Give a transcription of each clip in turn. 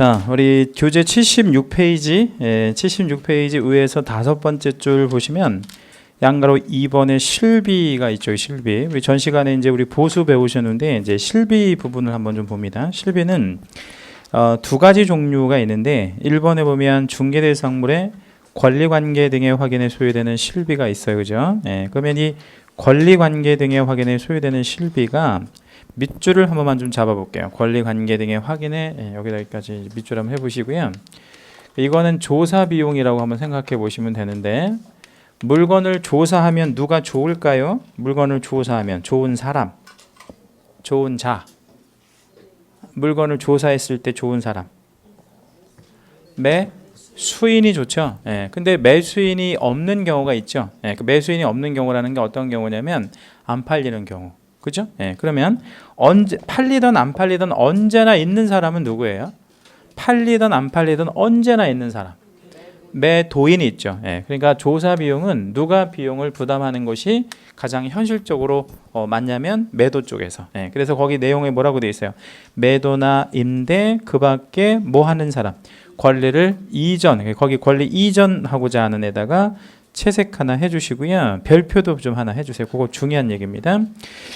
자, 우리 교재 76페이지, 76페이지 위에서 다섯 번째 줄 보시면 양가로 2번에 실비가 있죠. 실비. 우리 전 시간에 이제 우리 보수 배우셨는데 이제 실비 부분을 한번 좀 봅니다. 실비는 두 가지 종류가 있는데 1번에 보면 중개대상물의 권리관계 등의 확인에 소요되는 실비가 있어요. 그죠? 그러면 이 권리관계 등의 확인에 소요되는 실비가 밑줄을 한 번만 좀 잡아볼게요. 권리관계 등의 확인에 여기까지 밑줄 한번 해보시고요. 이거는 조사 비용이라고 한번 생각해 보시면 되는데 물건을 조사하면 누가 좋을까요? 물건을 조사하면 좋은 사람, 좋은 자. 물건을 조사했을 때 좋은 사람. 매수인이 좋죠. 근데 매수인이 없는 경우가 있죠. 그 매수인이 없는 경우라는 게 어떤 경우냐면 안 팔리는 경우. 그죠? 그러면 언제 팔리든 안 팔리든 언제나 있는 사람은 누구예요? 팔리든 안 팔리든 언제나 있는 사람. 매도인이 있죠. 그러니까 조사 비용은 누가 비용을 부담하는 것이 가장 현실적으로 맞냐면 매도 쪽에서. 그래서 거기 내용에 뭐라고 돼 있어요? 매도나 임대 그 밖에 뭐 하는 사람. 권리를 이전, 거기 권리 이전하고자 하는 에다가 채색 하나 해주시고요. 별표도 좀 하나 해주세요. 그거 중요한 얘기입니다.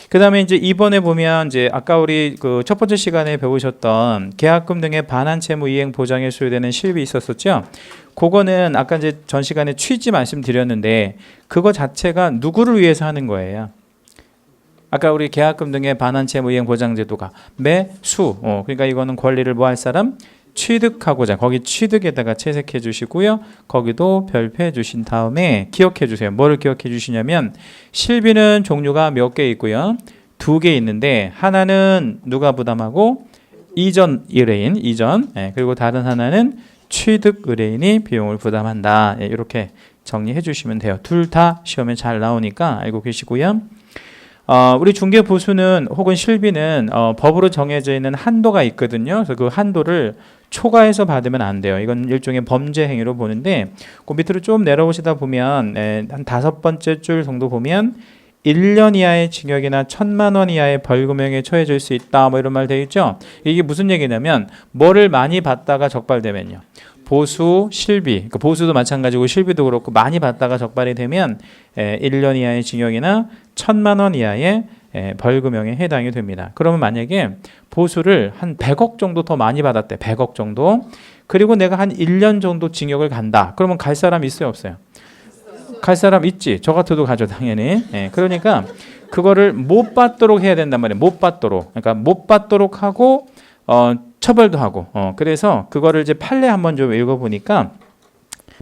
그 다음에 이제 이번에 보면 이제 아까 우리 그 첫 번째 시간에 배우셨던 계약금 등의 반환 채무 이행 보장에 소요되는 실비 있었었죠. 그거는 아까 이제 전 시간에 취지 말씀드렸는데 그거 자체가 누구를 위해서 하는 거예요? 아까 우리 계약금 등의 반환 채무 이행 보장 제도가 매수. 그러니까 이거는 권리를 뭐 할 사람? 취득하고자 거기 취득에다가 채색해 주시고요. 거기도 별표해 주신 다음에 기억해 주세요. 뭐를 기억해 주시냐면 실비는 종류가 몇 개 있고요. 2개 있는데 하나는 누가 부담하고 이전 의뢰인 이전 그리고 다른 하나는 취득 의뢰인이 비용을 부담한다. 이렇게 정리해 주시면 돼요. 둘 다 시험에 잘 나오니까 알고 계시고요. 우리 중개보수는 혹은 실비는 법으로 정해져 있는 한도가 있거든요. 그래서 그 한도를 초과해서 받으면 안 돼요. 이건 일종의 범죄 행위로 보는데 그 밑으로 좀 내려오시다 보면 한 다섯 번째 줄 정도 보면 1년 이하의 징역이나 1,000만 원 이하의 벌금형에 처해질 수 있다. 뭐 이런 말 되어 있죠. 이게 무슨 얘기냐면 뭐를 많이 받다가 적발되면요. 보수, 실비, 그러니까 보수도 마찬가지고 실비도 그렇고 많이 받다가 적발이 되면 1년 이하의 징역이나 1,000만 원 이하의 벌금형에 해당이 됩니다. 그러면 만약에 보수를 한 100억 정도 더 많이 받았대. 100억 정도. 그리고 내가 한 1년 정도 징역을 간다. 그러면 갈 사람 있어요, 없어요? 갈 사람 있지. 저 같아도 가죠, 당연히. 그러니까 그거를 못 받도록 해야 된단 말이에요. 못 받도록. 그러니까 못 받도록 하고 처벌도 하고. 그래서 그거를 이제 판례 한번 좀 읽어보니까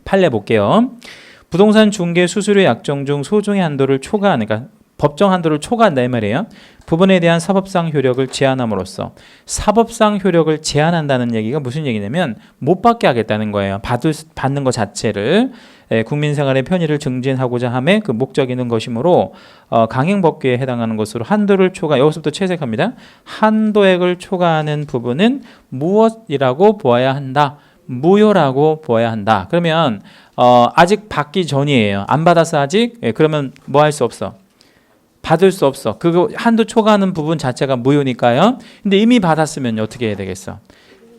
판례 볼게요. 부동산 중개 수수료 약정 중 소중의 한도를 초과하는, 그러니까 법정 한도를 초과한다 이 말이에요. 부분에 대한 사법상 효력을 제한함으로써 사법상 효력을 제한한다는 얘기가 무슨 얘기냐면 못 받게 하겠다는 거예요. 받는 것 자체를 국민생활의 편의를 증진하고자 함에 그 목적이 있는 것이므로 강행법규에 해당하는 것으로 한도를 초과, 여기서부터 채색합니다. 한도액을 초과하는 부분은 무엇이라고 보아야 한다? 무효라고 보아야 한다. 그러면 아직 받기 전이에요. 안 받았어 아직? 그러면 뭐 할 수 없어? 받을 수 없어. 그거 한도 초과하는 부분 자체가 무효니까요. 근데 이미 받았으면 어떻게 해야 되겠어?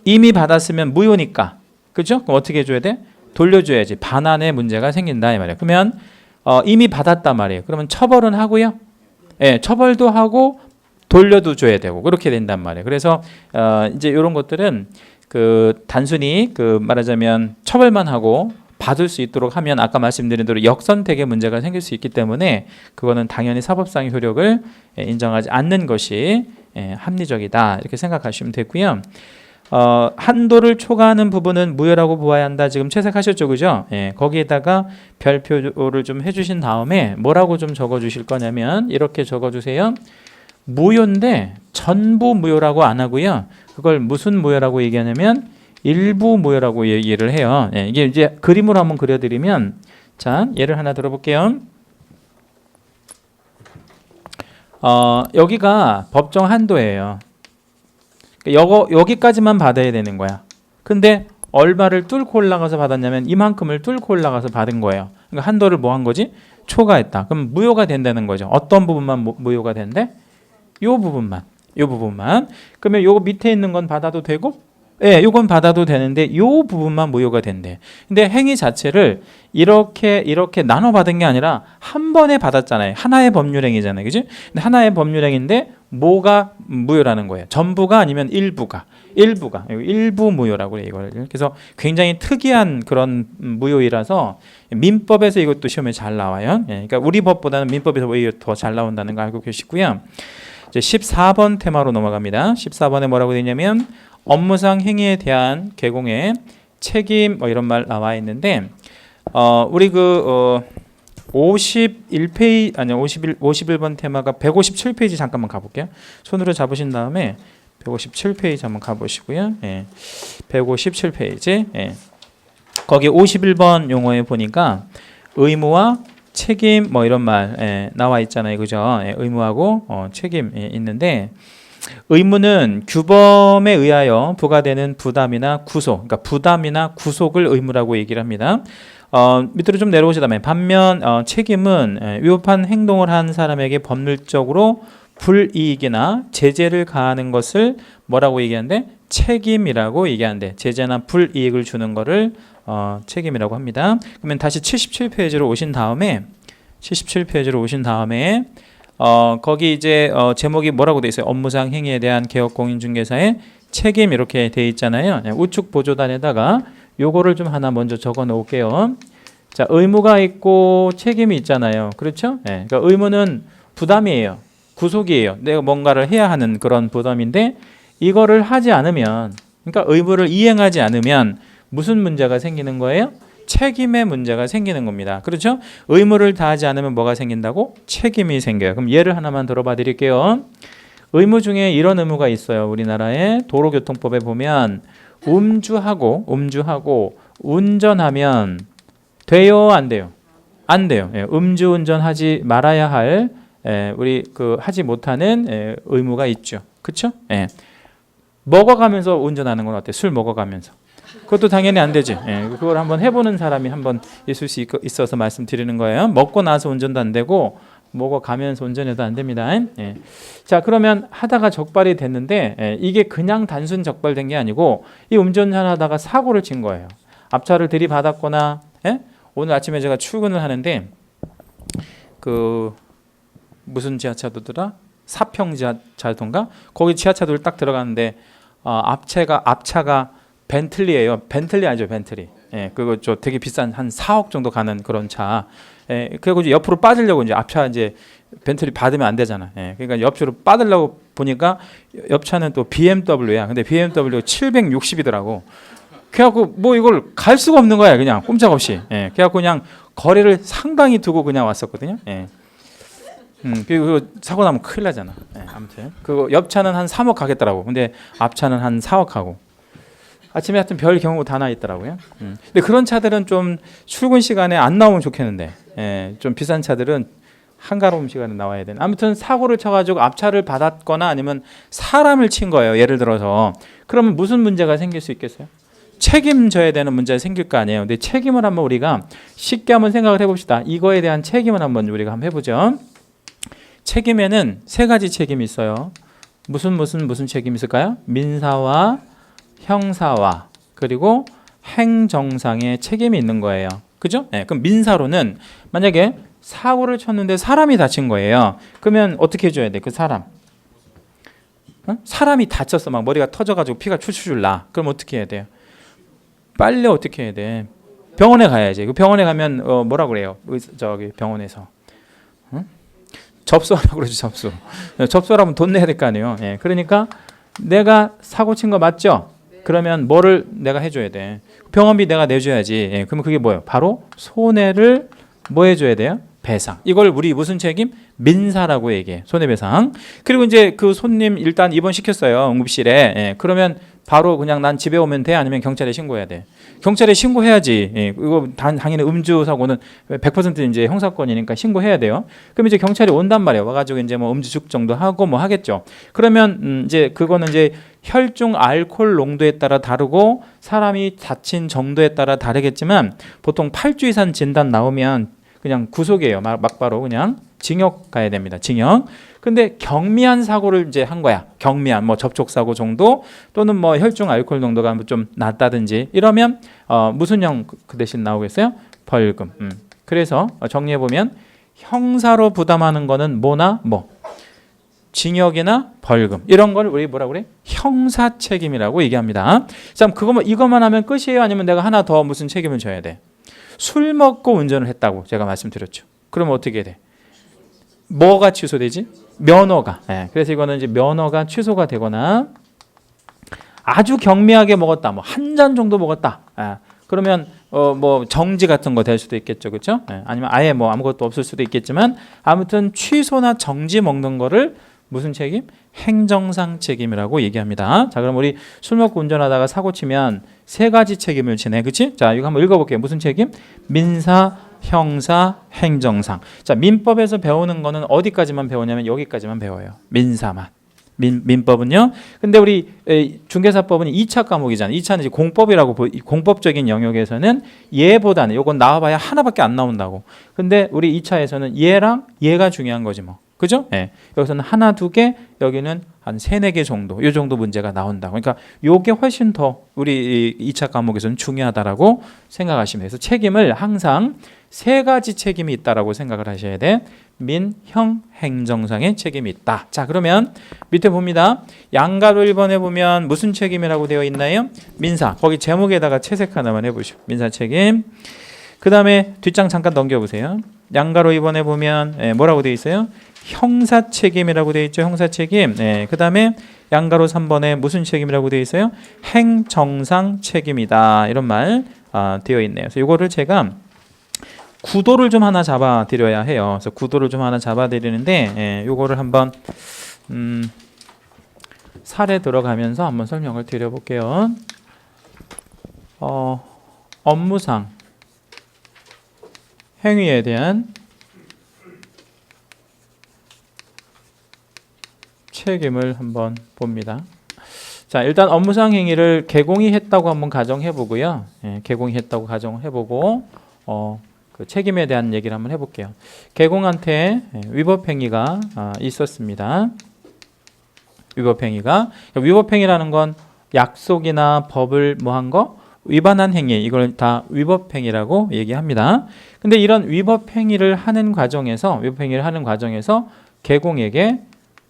이미 받았으면 무효니까. 그죠? 그럼 어떻게 해줘야 돼? 돌려줘야지. 반환의 문제가 생긴다 이 말이에요. 그러면 이미 받았단 말이에요. 그러면 처벌은 하고요. 처벌도 하고 돌려도 줘야 되고 그렇게 된단 말이에요. 그래서 이제 이런 것들은 그 단순히 그 말하자면 처벌만 하고 받을 수 있도록 하면 아까 말씀드린 대로 역선택의 문제가 생길 수 있기 때문에 그거는 당연히 사법상의 효력을 인정하지 않는 것이 합리적이다 이렇게 생각하시면 되고요. 한도를 초과하는 부분은 무효라고 보아야 한다. 지금 채색하셨죠, 그죠? 거기에다가 별표를 좀 해주신 다음에 뭐라고 좀 적어주실 거냐면 이렇게 적어주세요. 무효인데 전부 무효라고 안 하고요. 그걸 무슨 무효라고 얘기하냐면 일부 무효라고 얘기를 해요. 이게 이제 그림으로 한번 그려드리면 자 예를 하나 들어볼게요. 여기가 법정 한도예요. 여기까지만 받아야 되는 거야. 근데 얼마를 뚫고 올라가서 받았냐면 이만큼을 뚫고 올라가서 받은 거예요. 그러니까 한도를 뭐 한 거지? 초과했다. 그럼 무효가 된다는 거죠. 어떤 부분만 무효가 된대? 요 부분만. 그러면 요 밑에 있는 건 받아도 되고 예, 요건 받아도 되는데 요 부분만 무효가 된대. 근데 행위 자체를 이렇게 나눠 받은 게 아니라 한 번에 받았잖아요. 하나의 법률행위잖아요. 그지? 근데 하나의 법률행위인데 뭐가 무효라는 거예요. 전부가 아니면 일부가. 일부 무효라고 해요, 이걸. 그래서 굉장히 특이한 그런 무효이라서 민법에서 이것도 시험에 잘 나와요. 예, 그러니까 우리 법보다는 민법에서 오히려 더 잘 나온다는 거 알고 계시고요. 이제 14번 테마로 넘어갑니다. 14번에 뭐라고 되어 있냐면 업무상 행위에 대한 개공의 책임 뭐 이런 말 나와 있는데 우리 51페이지 아니요 51번 테마가 157페이지 잠깐만 가볼게요. 손으로 잡으신 다음에 157페이지 한번 가보시고요. 예, 157페이지 예. 거기 51번 용어에 보니까 의무와 책임 뭐 이런 말 예, 나와 있잖아요. 그죠? 예, 의무하고 책임 예, 있는데 의무는 규범에 의하여 부과되는 부담이나 구속, 그러니까 부담이나 구속을 의무라고 얘기를 합니다. 밑으로 좀 내려오시다면 반면 책임은 위법한 행동을 한 사람에게 법률적으로 불이익이나 제재를 가하는 것을 뭐라고 얘기하는데 책임이라고 얘기하는데 제재나 불이익을 주는 거를 책임이라고 합니다. 그러면 다시 77페이지로 오신 다음에 거기 이제 제목이 뭐라고 돼 있어요? 업무상 행위에 대한 개업 공인중개사의 책임 이렇게 돼 있잖아요. 우측 보조단에다가 요거를 좀 하나 먼저 적어 놓을게요. 자, 의무가 있고 책임이 있잖아요. 그렇죠? 네, 그러니까 의무는 부담이에요. 구속이에요. 내가 뭔가를 해야 하는 그런 부담인데 이거를 하지 않으면, 그러니까 의무를 이행하지 않으면 무슨 문제가 생기는 거예요? 책임의 문제가 생기는 겁니다. 그렇죠? 의무를 다하지 않으면 뭐가 생긴다고? 책임이 생겨요. 그럼 예를 하나만 들어봐 드릴게요. 의무 중에 이런 의무가 있어요. 우리나라의 도로교통법에 보면 음주하고 운전하면 돼요, 안 돼요? 안 돼요. 예, 음주운전하지 말아야 할 우리 하지 못하는 의무가 있죠. 그렇죠? 예. 먹어가면서 운전하는 건 어때? 술 먹어가면서. 그것도 당연히 안 되지. 예, 그걸 한번 해보는 사람이 한번 있을 수 있어서 말씀드리는 거예요. 먹고 나서 운전도 안 되고 먹어가면서 운전해도 안 됩니다. 예. 자, 그러면 하다가 적발이 됐는데 이게 그냥 단순 적발된 게 아니고 이 운전하다가 사고를 친 거예요. 앞차를 들이받았거나 오늘 아침에 제가 출근을 하는데 무슨 지하차도더라? 사평 지하차도인가? 거기 지하차도를 딱 들어가는데 앞차가 벤틀리예요. 벤틀리 아니죠, 벤틀리. 예, 그거 저 되게 비싼 한 4억 정도 가는 그런 차. 예, 그리고 이제 옆으로 빠지려고 이제 앞차 이제 벤틀리 받으면 안 되잖아. 예, 그러니까 옆으로 빠지려고 보니까 옆차는 또 BMW야. 근데 BMW 760이더라고. 그래갖고 뭐 이걸 갈 수가 없는 거야, 그냥 꼼짝없이. 예, 그래갖고 그냥 거리를 상당히 두고 그냥 왔었거든요. 예. 그리고 사고 나면 큰일 나잖아. 예, 아무튼 그 옆차는 한 3억 가겠더라고. 근데 앞차는 한 4억 하고. 아침에 하여튼 별 경우 다 나 있더라고요. 근데 그런 차들은 좀 출근 시간에 안 나오면 좋겠는데, 예, 좀 비싼 차들은 한가로운 시간에 나와야 되는. 아무튼 사고를 쳐가지고 앞차를 받았거나 아니면 사람을 친 거예요. 예를 들어서. 그러면 무슨 문제가 생길 수 있겠어요? 책임져야 되는 문제가 생길 거 아니에요. 근데 책임을 한번 우리가 쉽게 한번 생각을 해봅시다. 이거에 대한 책임을 한번 우리가 한번 해보죠. 책임에는 세 가지 책임이 있어요. 무슨 책임이 있을까요? 민사와 형사와 그리고 행정상의 책임이 있는 거예요. 그죠? 네, 그럼 민사로는 만약에 사고를 쳤는데 사람이 다친 거예요. 그러면 어떻게 해줘야 돼? 그 사람. 사람이 다쳤어. 막 머리가 터져가지고 피가 출출출 나. 그럼 어떻게 해야 돼요? 빨리 어떻게 해야 돼? 병원에 가야지. 그 병원에 가면 뭐라 그래요? 저기 병원에서 접수하라고 그러지. 접수하면 돈 내야 될 거 아니에요. 예, 그러니까 내가 사고 친 거 맞죠? 그러면 뭐를 내가 해줘야 돼? 병원비 내가 내줘야지. 예, 그러면 그게 뭐예요? 바로 손해를 뭐 해줘야 돼요? 배상. 이걸 우리 무슨 책임? 민사라고 얘기해. 손해배상. 그리고 이제 그 손님 일단 입원시켰어요. 응급실에. 예, 그러면 바로 그냥 난 집에 오면 돼? 아니면 경찰에 신고해야 돼? 경찰에 신고해야지. 예, 이거 당연히 음주 사고는 100% 이제 형사건이니까 신고해야 돼요. 그럼 이제 경찰이 온단 말이에요. 와가지고 이제 뭐 음주 측정도 하고 뭐 하겠죠. 그러면 이제 그거는 이제 혈중 알코올 농도에 따라 다르고 사람이 다친 정도에 따라 다르겠지만 보통 8주 이상 진단 나오면 그냥 구속이에요. 막바로 그냥 징역 가야 됩니다. 징역. 근데 경미한 사고를 이제 한 거야. 경미한 뭐 접촉 사고 정도 또는 뭐 혈중 알코올 농도가 좀 낮다든지 이러면 무슨 형 그 대신 나오겠어요? 벌금. 그래서 정리해 보면 형사로 부담하는 거는 뭐나 뭐 징역이나 벌금 이런 걸 우리 뭐라 그래? 형사 책임이라고 얘기합니다. 자, 이것만 하면 끝이에요? 아니면 내가 하나 더 무슨 책임을 져야 돼? 술 먹고 운전을 했다고 제가 말씀드렸죠. 그러면 어떻게 돼? 뭐가 취소되지? 면허가. 예, 그래서 이거는 이제 면허가 취소가 되거나 아주 경미하게 먹었다. 뭐 한 잔 정도 먹었다. 예, 그러면 뭐 정지 같은 거 될 수도 있겠죠, 그렇죠? 예, 아니면 아예 뭐 아무것도 없을 수도 있겠지만 아무튼 취소나 정지 먹는 거를 무슨 책임? 행정상 책임이라고 얘기합니다. 자, 그럼 우리 술 먹고 운전하다가 사고 치면 세 가지 책임을 지네, 그렇지? 자, 이거 한번 읽어볼게요. 무슨 책임? 민사, 형사, 행정상. 자, 민법에서 배우는 거는 어디까지만 배우냐면 여기까지만 배워요. 민사만. 민법은요. 근데 우리 중개사법은 2차 과목이잖아요. 2차는 이제 공법이라고 공법적인 영역에서는 얘보다는 요건 나와봐야 하나밖에 안 나온다고. 근데 우리 2차에서는 얘랑 얘가 중요한 거지 뭐. 그죠? 예. 여기서는 하나, 두 개, 여기는 한 세네 개 정도, 이 정도 문제가 나온다. 그러니까 요게 훨씬 더 우리 2차 과목에서는 중요하다라고 생각하시면 돼요. 그래서 책임을 항상 세 가지 책임이 있다라고 생각을 하셔야 돼. 민, 형, 행정상의 책임이 있다. 자, 그러면 밑에 봅니다. 양가로 1번에 보면 무슨 책임이라고 되어 있나요? 민사. 거기 제목에다가 채색 하나만 해보시오. 민사 책임. 그 다음에 뒷장 잠깐 넘겨보세요. 양가로 2번에 보면 뭐라고 되어 있어요? 형사 책임이라고 되어 있죠. 형사 책임. 그 다음에 양가로 3번에 무슨 책임이라고 되어 있어요? 행정상 책임이다. 이런 말 되어 있네요. 그래서 이거를 제가 구도를 좀 하나 잡아 드려야 해요. 그래서 구도를 좀 하나 잡아 드리는데 요거를 한번 사례 들어가면서 한번 설명을 드려 볼게요. 업무상 행위에 대한 책임을 한번 봅니다. 자, 일단 업무상 행위를 개공이 했다고 한번 가정해 보고요. 개공이 했다고 가정해 보고 그 책임에 대한 얘기를 한번 해볼게요. 개공한테 위법 행위가 있었습니다. 위법 행위가, 위법 행위라는 건 약속이나 법을 뭐 한 거 위반한 행위, 이걸 다 위법 행위라고 얘기합니다. 근데 이런 위법 행위를 하는 과정에서 개공에게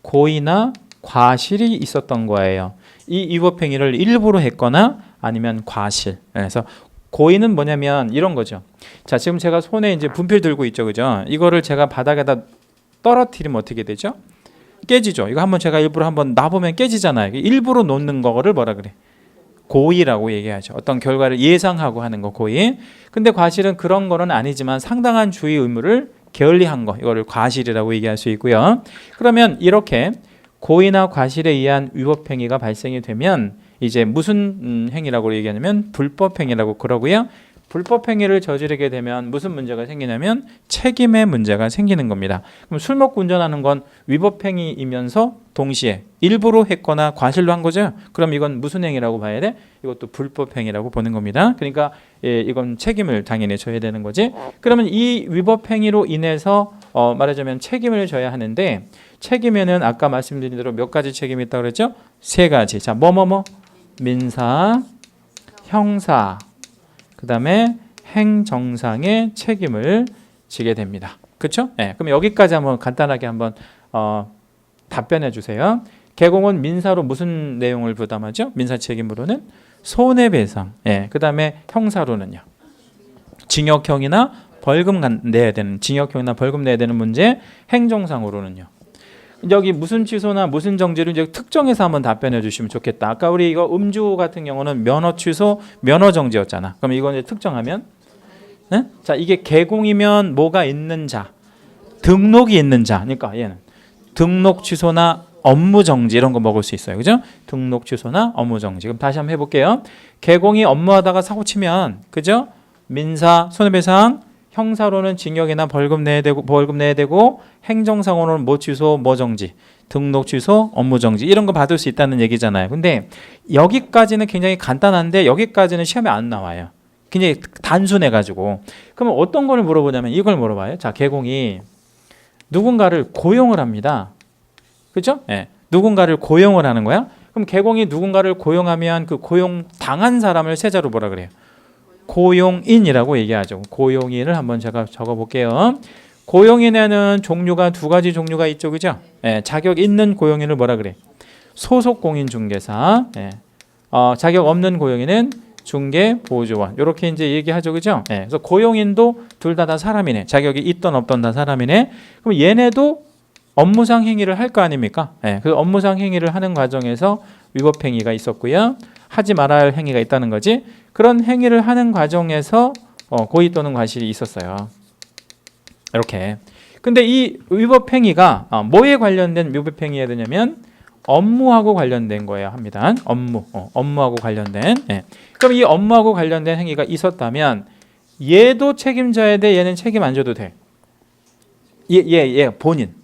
고의나 과실이 있었던 거예요. 이 위법 행위를 일부러 했거나 아니면 과실. 그래서 고의는 뭐냐면 이런 거죠. 자, 지금 제가 손에 이제 분필 들고 있죠, 그죠? 이거를 제가 바닥에다 떨어뜨리면 어떻게 되죠? 깨지죠. 이거 한번 제가 일부러 한번 놔보면 깨지잖아요. 일부러 놓는 거를 뭐라 그래? 고의라고 얘기하죠. 어떤 결과를 예상하고 하는 거 고의. 근데 과실은 그런 거는 아니지만 상당한 주의 의무를 게을리한 거, 이거를 과실이라고 얘기할 수 있고요. 그러면 이렇게 고의나 과실에 의한 위법 행위가 발생이 되면 이제 무슨 행위라고 얘기하냐면 불법 행위라고 그러고요. 불법 행위를 저지르게 되면 무슨 문제가 생기냐면 책임의 문제가 생기는 겁니다. 그럼 술 먹고 운전하는 건 위법 행위이면서 동시에 일부러 했거나 과실로 한 거죠. 그럼 이건 무슨 행위라고 봐야 돼? 이것도 불법 행위라고 보는 겁니다. 그러니까 이건 책임을 당연히 져야 되는 거지. 그러면 이 위법 행위로 인해서 말하자면 책임을 져야 하는데, 책임에는 아까 말씀드린 대로 몇 가지 책임이 있다고 그랬죠? 세 가지. 자, 민사, 형사, 그 다음에 행정상의 책임을 지게 됩니다. 그렇죠? 그럼 여기까지 한번 간단하게 한번 답변해 주세요. 개공은 민사로 무슨 내용을 부담하죠? 민사 책임으로는 손해배상. 그 다음에 형사로는요, 징역형이나 벌금 내야 되는 문제. 행정상으로는요, 여기 무슨 취소나 무슨 정지를 이제 특정해서 한번 답변해 주시면 좋겠다. 아까 우리 이거 음주 같은 경우는 면허 취소, 면허 정지였잖아. 그럼 이거 이제 특정하면, 자, 이게 개공이면 뭐가 있는 자, 등록이 있는 자. 그러니까 얘는 등록 취소나 업무 정지 이런 거 먹을 수 있어요. 그죠? 등록 취소나 업무 정지. 그럼 다시 한번 해볼게요. 개공이 업무하다가 사고 치면, 그죠? 민사 손해배상, 형사로는 징역이나 벌금 내야 되고, 행정상으로는 뭐 취소, 뭐 정지, 등록 취소, 업무 정지 이런 거 받을 수 있다는 얘기잖아요. 근데 여기까지는 굉장히 간단한데 여기까지는 시험에 안 나와요. 굉장히 단순해가지고. 그러면 어떤 걸 물어보냐면 이걸 물어봐요. 자, 개공이 누군가를 고용을 합니다. 그죠? 예. 누군가를 고용을 하는 거야. 그럼 개공이 누군가를 고용하면 그 고용 당한 사람을 세자로 뭐라 그래요? 고용인이라고 얘기하죠. 고용인을 한번 제가 적어볼게요. 고용인에는 종류가 두 가지 종류가 있죠, 그죠? 예, 자격 있는 고용인을 뭐라 그래? 소속 공인 중개사. 예. 자격 없는 고용인은 중개 보조원. 이렇게 이제 얘기하죠, 그죠? 예, 그래서 고용인도 둘 다 사람이네. 자격이 있던 없던 다 사람이네. 그럼 얘네도 업무상 행위를 할 거 아닙니까? 예, 그 업무상 행위를 하는 과정에서 위법 행위가 있었고요. 하지 말아야 할 행위가 있다는 거지. 그런 행위를 하는 과정에서 고의 또는 과실이 있었어요. 이렇게. 근데 이 위법 행위가 뭐에 관련된 위법 행위가 되냐면 업무하고 관련된 거예요 합니다. 업무하고 관련된. 예. 그럼 이 업무하고 관련된 행위가 있었다면 얘도 책임져야 돼? 얘는 책임 안 져도 돼? 얘 본인.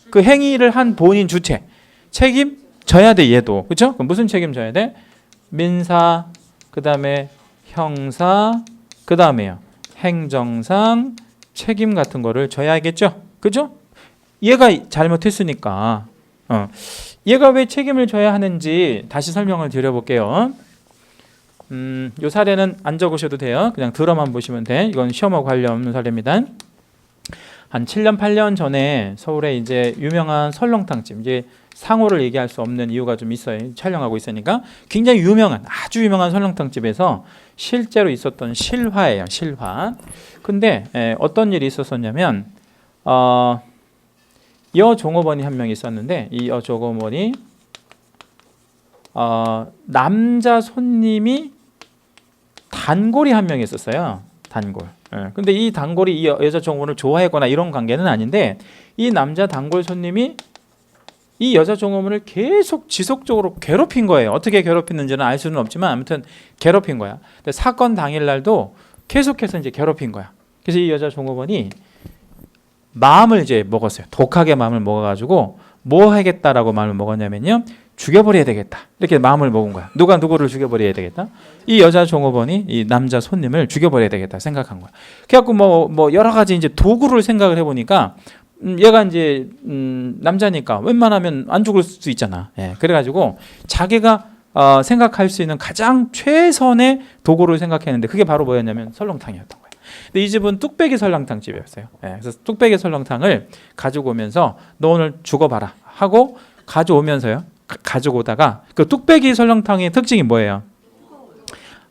그 행위를 한 본인 주체. 책임져야 돼 얘도. 그렇죠? 그럼 무슨 책임져야 돼? 민사, 그 다음에 형사, 그 다음에요 행정상 책임 같은 거를 져야겠죠? 그죠? 얘가 잘못했으니까 얘가 왜 책임을 져야 하는지 다시 설명을 드려볼게요. 요 사례는 안 적으셔도 돼요. 그냥 들어만 보시면 돼. 이건 시험하고 관련 없는 사례입니다. 한 7년 8년 전에 서울에 이제 유명한 설렁탕집, 이제 상호를 얘기할 수 없는 이유가 좀 있어요. 촬영하고 있으니까 굉장히 유명한, 아주 유명한 설렁탕집에서 실제로 있었던 실화예요. 실화. 근데 어떤 일이 있었었냐면 여종업원이 한 명 있었는데 이 여종업원이 남자 손님이 단골이 한 명 있었어요. 단골. 근데 이 단골이 이 여자 종업원을 좋아했거나 이런 관계는 아닌데 이 남자 단골 손님이 이 여자 종업원을 계속 지속적으로 괴롭힌 거예요. 어떻게 괴롭혔는지는 알 수는 없지만 아무튼 괴롭힌 거야. 근데 사건 당일 날도 계속해서 이제 괴롭힌 거야. 그래서 이 여자 종업원이 마음을 이제 먹었어요. 독하게 마음을 먹어가지고 뭐 하겠다라고 마음을 먹었냐면요. 죽여버려야 되겠다. 이렇게 마음을 먹은 거야. 누가 누구를 죽여버려야 되겠다. 이 여자 종업원이 이 남자 손님을 죽여버려야 되겠다 생각한 거야. 그래갖고 뭐 여러 가지 이제 도구를 생각을 해보니까 얘가 이제 남자니까 웬만하면 안 죽을 수 있잖아. 예, 그래가지고 자기가 생각할 수 있는 가장 최선의 도구를 생각했는데 그게 바로 뭐였냐면 설렁탕이었던 거예요. 근데 이 집은 뚝배기 설렁탕 집이었어요. 예, 그래서 뚝배기 설렁탕을 가지고 오면서 너 오늘 죽어봐라 하고 가져오면서요. 가지고 오다가 그 뚝배기 설렁탕의 특징이 뭐예요?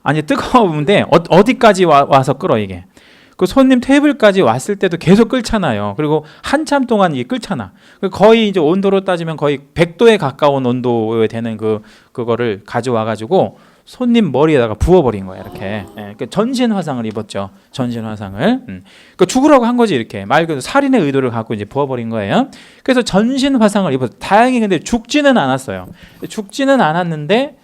아니 뜨거운데 어디까지 와서 끓어 이게. 그 손님 테이블까지 왔을 때도 계속 끓잖아요. 그리고 한참 동안 이게 끓잖아. 거의 이제 온도로 따지면 거의 100도에 가까운 온도에 되는 그거를 가져와 가지고 손님 머리에다가 부어버린 거야 이렇게. 예, 그 전신 화상을 입었죠. 전신 화상을. 그 죽으라고 한 거지 이렇게. 말 그대로 살인의 의도를 갖고 이제 부어버린 거예요. 그래서 전신 화상을 입었. 다행히 근데 죽지는 않았어요. 죽지는 않았는데.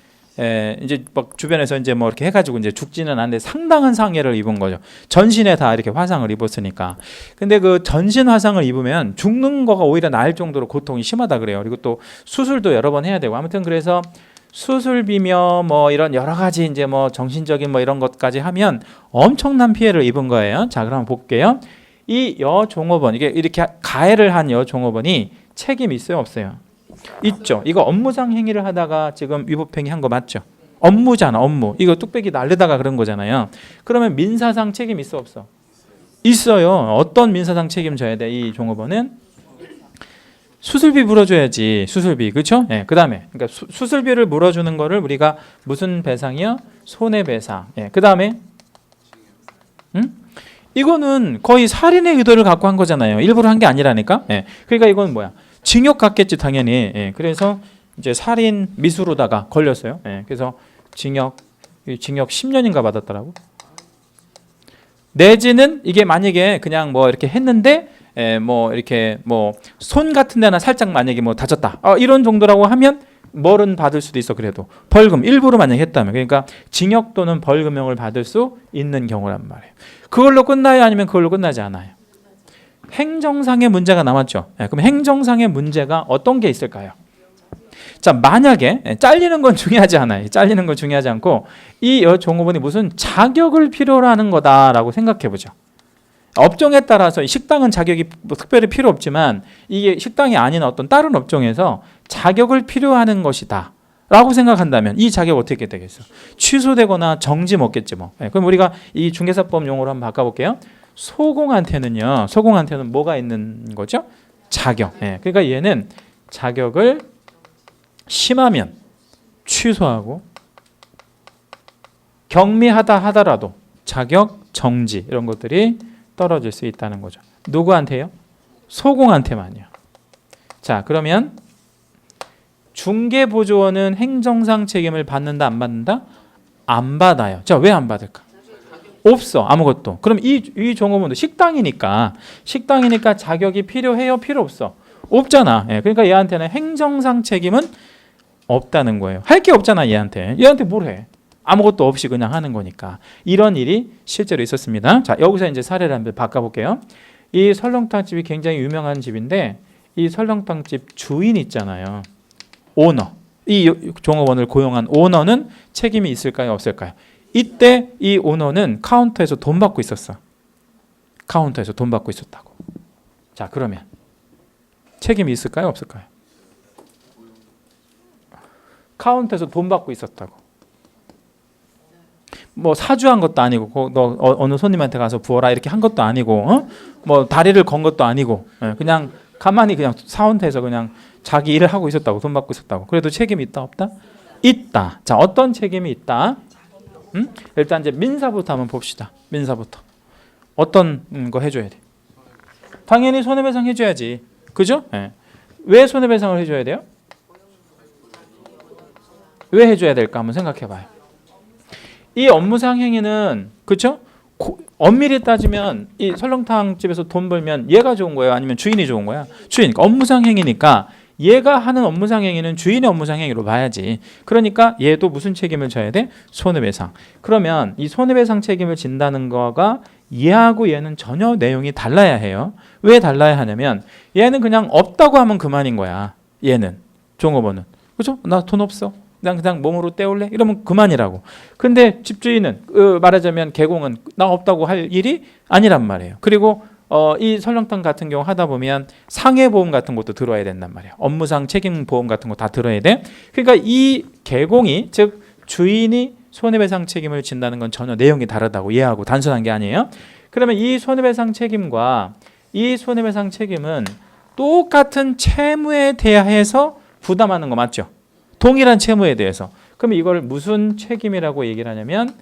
이제 막 주변에서 이제 뭐 이렇게 해가지고 이제 죽지는 않는데 상당한 상해를 입은 거죠. 전신에 다 이렇게 화상을 입었으니까. 근데 그 전신 화상을 입으면 죽는 거가 오히려 나을 정도로 고통이 심하다 그래요. 그리고 또 수술도 여러 번 해야 되고 아무튼 그래서 수술비며 뭐 이런 여러 가지 이제 뭐 정신적인 뭐 이런 것까지 하면 엄청난 피해를 입은 거예요. 자, 그럼 볼게요. 이 여종업원 이게 이렇게 가해를 한 여종업원이 책임 있어요, 없어요? 있죠. 이거 업무상 행위를 하다가 지금 위법행위 한 거 맞죠? 업무잖아, 업무. 이거 뚝배기 날르다가 그런 거잖아요. 그러면 민사상 책임 있어, 없어? 있어요. 어떤 민사상 책임져야 돼? 이 종업원은 수술비 물어줘야지. 수술비, 그렇죠? 예. 그다음에 그러니까 수술비를 물어주는 거를 우리가 무슨 배상이요? 손해배상. 예. 그다음에 이거는 거의 살인의 의도를 갖고 한 거잖아요. 일부러 한 게 아니라니까. 예. 그러니까 이건 뭐야? 징역 같겠지 당연히. 예, 그래서 이제 살인 미수로다가 걸렸어요. 예, 그래서 징역 10년인가 받았더라고. 내지는 이게 만약에 그냥 뭐 이렇게 했는데 뭐 이렇게 뭐 손 같은 데나 살짝 만약에 뭐 다쳤다. 이런 정도라고 하면 벌은 받을 수도 있어. 그래도 벌금 일부러 만약에 했다면 그러니까 징역 또는 벌금형을 받을 수 있는 경우란 말이에요. 그걸로 끝나요? 아니면 그걸로 끝나지 않아요? 행정상의 문제가 남았죠. 그럼 행정상의 문제가 어떤 게 있을까요? 자, 만약에 잘리는 건 중요하지 않아요. 잘리는 건 중요하지 않고 이 여종업원이 무슨 자격을 필요로 하는 거다라고 생각해 보죠. 업종에 따라서 식당은 자격이 뭐 특별히 필요 없지만 이게 식당이 아닌 어떤 다른 업종에서 자격을 필요하는 것이다 라고 생각한다면 이 자격 어떻게 되겠어? 취소되거나 정지 먹겠지 뭐. 그럼 우리가 이 중개사법 용어로 한번 바꿔볼게요. 소공한테는 뭐가 있는 거죠? 자격. 그러니까 얘는 자격을 심하면 취소하고 경미하다 하더라도 자격 정지 이런 것들이 떨어질 수 있다는 거죠. 누구한테요? 소공한테만요. 자, 그러면 중개보조원은 행정상 책임을 받는다 안 받는다? 안 받아요. 자, 왜 안 받을까? 없어. 아무것도. 그럼 이 종업원도 식당이니까 자격이 필요해요? 필요 없어? 없잖아. 그러니까 얘한테는 행정상 책임은 없다는 거예요. 할 게 없잖아. 얘한테 뭘 해? 아무것도 없이 그냥 하는 거니까. 이런 일이 실제로 있었습니다. 자, 여기서 이제 사례를 한번 바꿔볼게요. 이 설렁탕집이 굉장히 유명한 집인데 이 설렁탕집 주인 있잖아요. 오너. 이 종업원을 고용한 오너는 책임이 있을까요? 없을까요? 이때 이 오너는 카운터에서 돈 받고 있었어. 카운터에서 돈 받고 있었다고. 자, 그러면 책임이 있을까요? 없을까요? 카운터에서 돈 받고 있었다고. 뭐 사주한 것도 아니고 너 어느 손님한테 가서 부어라 이렇게 한 것도 아니고 뭐 다리를 건 것도 아니고 그냥 가만히 그냥 카운터에서 그냥 자기 일을 하고 있었다고. 돈 받고 있었다고. 그래도 책임이 있다 없다? 있다. 자, 어떤 책임이 있다? 일단 이제 민사부터 한번 봅시다. 민사부터 어떤 거 해줘야 돼? 당연히 손해배상 해줘야지. 그죠? 왜 손해배상을 해줘야 돼요? 왜 해줘야 될까 한번 생각해봐요. 이 업무상 행위는 그렇죠? 엄밀히 따지면 이 설렁탕 집에서 돈 벌면 얘가 좋은 거예요? 아니면 주인이 좋은 거야? 주인. 업무상 행위니까 얘가 하는 업무상 행위는 주인의 업무상 행위로 봐야지. 그러니까 얘도 무슨 책임을 져야 돼? 손해배상. 그러면 이 손해배상 책임을 진다는 거가 얘하고 얘는 전혀 내용이 달라야 해요. 왜 달라야 하냐면 얘는 그냥 없다고 하면 그만인 거야. 얘는 종업원은. 그렇죠? 나 돈 없어. 그냥 몸으로 때울래? 이러면 그만이라고. 근데 집주인은 말하자면 개공은 나 없다고 할 일이 아니란 말이에요. 그리고 이 설렁탕 같은 경우 하다 보면 상해보험 같은 것도 들어야 된단 말이에요. 업무상 책임보험 같은 거 다 들어야 돼. 그러니까 이 개공이 즉 주인이 손해배상 책임을 진다는 건 전혀 내용이 다르다고 이해하고 단순한 게 아니에요. 그러면 이 손해배상 책임과 이 손해배상 책임은 똑같은 채무에 대해서 부담하는 거 맞죠? 동일한 채무에 대해서. 그럼 이걸 무슨 책임이라고 얘기를 하냐면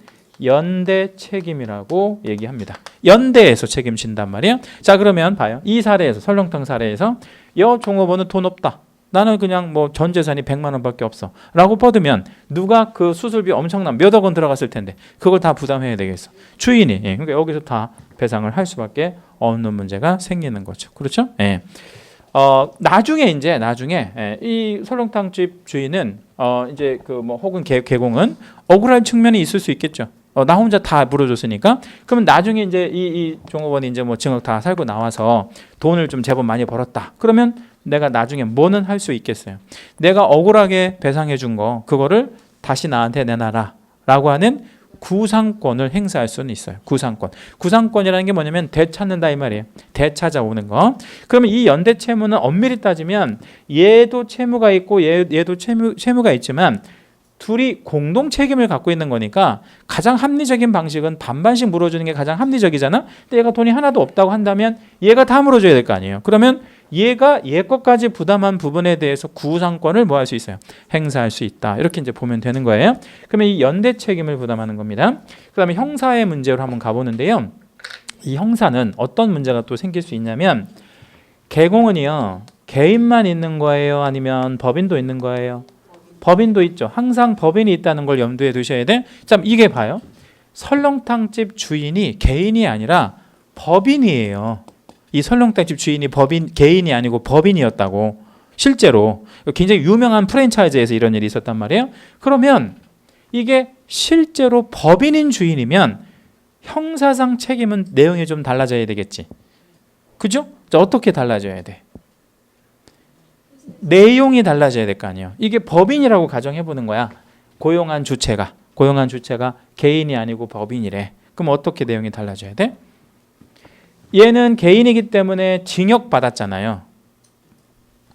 연대 책임이라고 얘기합니다. 연대에서 책임진단 말이에요. 자, 그러면 봐요. 이 사례에서 설렁탕 사례에서 여 종업원은 돈 없다. 나는 그냥 뭐 전 재산이 100만 원밖에 없어. 라고 뻗으면 누가 그 수술비 엄청난 몇억 원 들어갔을 텐데 그걸 다 부담해야 되겠어. 주인이. 그러니까 여기서 다 배상을 할 수밖에 없는 문제가 생기는 거죠. 그렇죠? 나중에 이 설렁탕집 주인은 이제 그 뭐 혹은 개공은 억울할 측면이 있을 수 있겠죠. 나 혼자 다 물어줬으니까. 그러면 나중에 이제 이 종업원이 이제 뭐 증억 다 살고 나와서 돈을 좀 제법 많이 벌었다. 그러면 내가 나중에 뭐는 할 수 있겠어요? 내가 억울하게 배상해 준 거 그거를 다시 나한테 내놔라라고 하는 구상권을 행사할 수는 있어요. 구상권이라는 게 뭐냐면 되찾는다 이 말이에요. 되찾아오는 거. 그러면 이 연대 채무는 엄밀히 따지면 얘도 채무가 있고 얘도 채무가 있지만 둘이 공동 책임을 갖고 있는 거니까 가장 합리적인 방식은 반반씩 물어주는 게 가장 합리적이잖아. 근데 얘가 돈이 하나도 없다고 한다면 얘가 다 물어줘야 될 거 아니에요. 그러면 얘가 얘 것까지 부담한 부분에 대해서 구상권을 뭐 할 수 있어요? 행사할 수 있다. 이렇게 이제 보면 되는 거예요. 그러면 이 연대 책임을 부담하는 겁니다. 그다음에 형사의 문제로 한번 가보는데요. 이 형사는 어떤 문제가 또 생길 수 있냐면 개공은요 개인만 있는 거예요? 아니면 법인도 있는 거예요? 법인도 있죠. 항상 법인이 있다는 걸 염두에 두셔야 돼. 참 이게 봐요. 설렁탕집 주인이 개인이 아니라 법인이에요. 이 설렁탕집 주인이 개인이 아니고 법인이었다고. 실제로 굉장히 유명한 프랜차이즈에서 이런 일이 있었단 말이에요. 그러면 이게 실제로 법인인 주인이면 형사상 책임은 내용이 좀 달라져야 되겠지. 그죠? 자, 어떻게 달라져야 돼? 내용이 달라져야 될 거 아니에요. 이게 법인이라고 가정해보는 거야. 고용한 주체가 개인이 아니고 법인이래. 그럼 어떻게 내용이 달라져야 돼? 얘는 개인이기 때문에 징역 받았잖아요.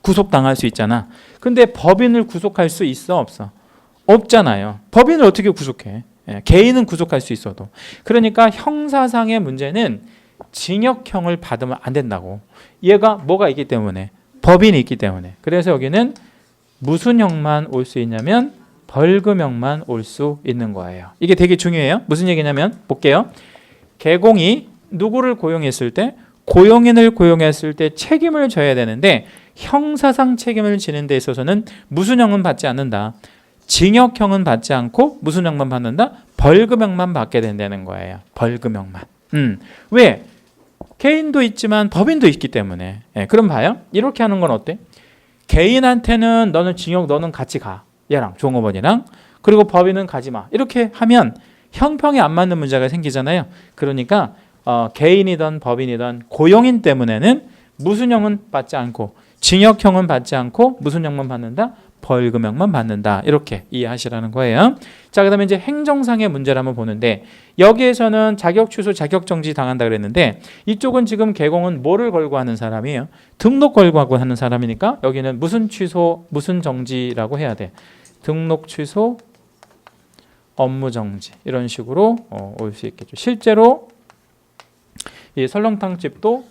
구속당할 수 있잖아. 근데 법인을 구속할 수 있어 없어? 없잖아요. 법인을 어떻게 구속해? 예, 개인은 구속할 수 있어도. 그러니까 형사상의 문제는 징역형을 받으면 안 된다고. 얘가 뭐가 있기 때문에? 법인이 있기 때문에. 그래서 여기는 무슨 형만 올 수 있냐면 벌금형만 올 수 있는 거예요. 이게 되게 중요해요. 무슨 얘기냐면 볼게요. 개공이 누구를 고용했을 때, 고용인을 고용했을 때 책임을 져야 되는데 형사상 책임을 지는 데 있어서는 무슨 형은 받지 않는다. 징역형은 받지 않고 무슨 형만 받는다? 벌금형만 받게 된다는 거예요. 벌금형만. 왜? 개인도 있지만 법인도 있기 때문에. 예, 그럼 봐요. 이렇게 하는 건 어때? 개인한테는 너는 징역, 너는 같이 가. 얘랑 종업원이랑. 그리고 법인은 가지 마. 이렇게 하면 형평이 안 맞는 문제가 생기잖아요. 그러니까 개인이든 법인이든 고용인 때문에는 무슨 형은 받지 않고 징역형은 받지 않고 무슨 형만 받는다? 벌금형만 받는다. 이렇게 이해하시라는 거예요. 자, 그다음에 이제 행정상의 문제를 한번 보는데 여기에서는 자격 취소, 자격 정지 당한다 그랬는데 이쪽은 지금 개공은 뭐를 걸고 하는 사람이에요? 등록 걸고 하고 하는 사람이니까 여기는 무슨 취소, 무슨 정지라고 해야 돼? 등록 취소, 업무 정지 이런 식으로 올 수 있겠죠. 실제로 이 설렁탕집도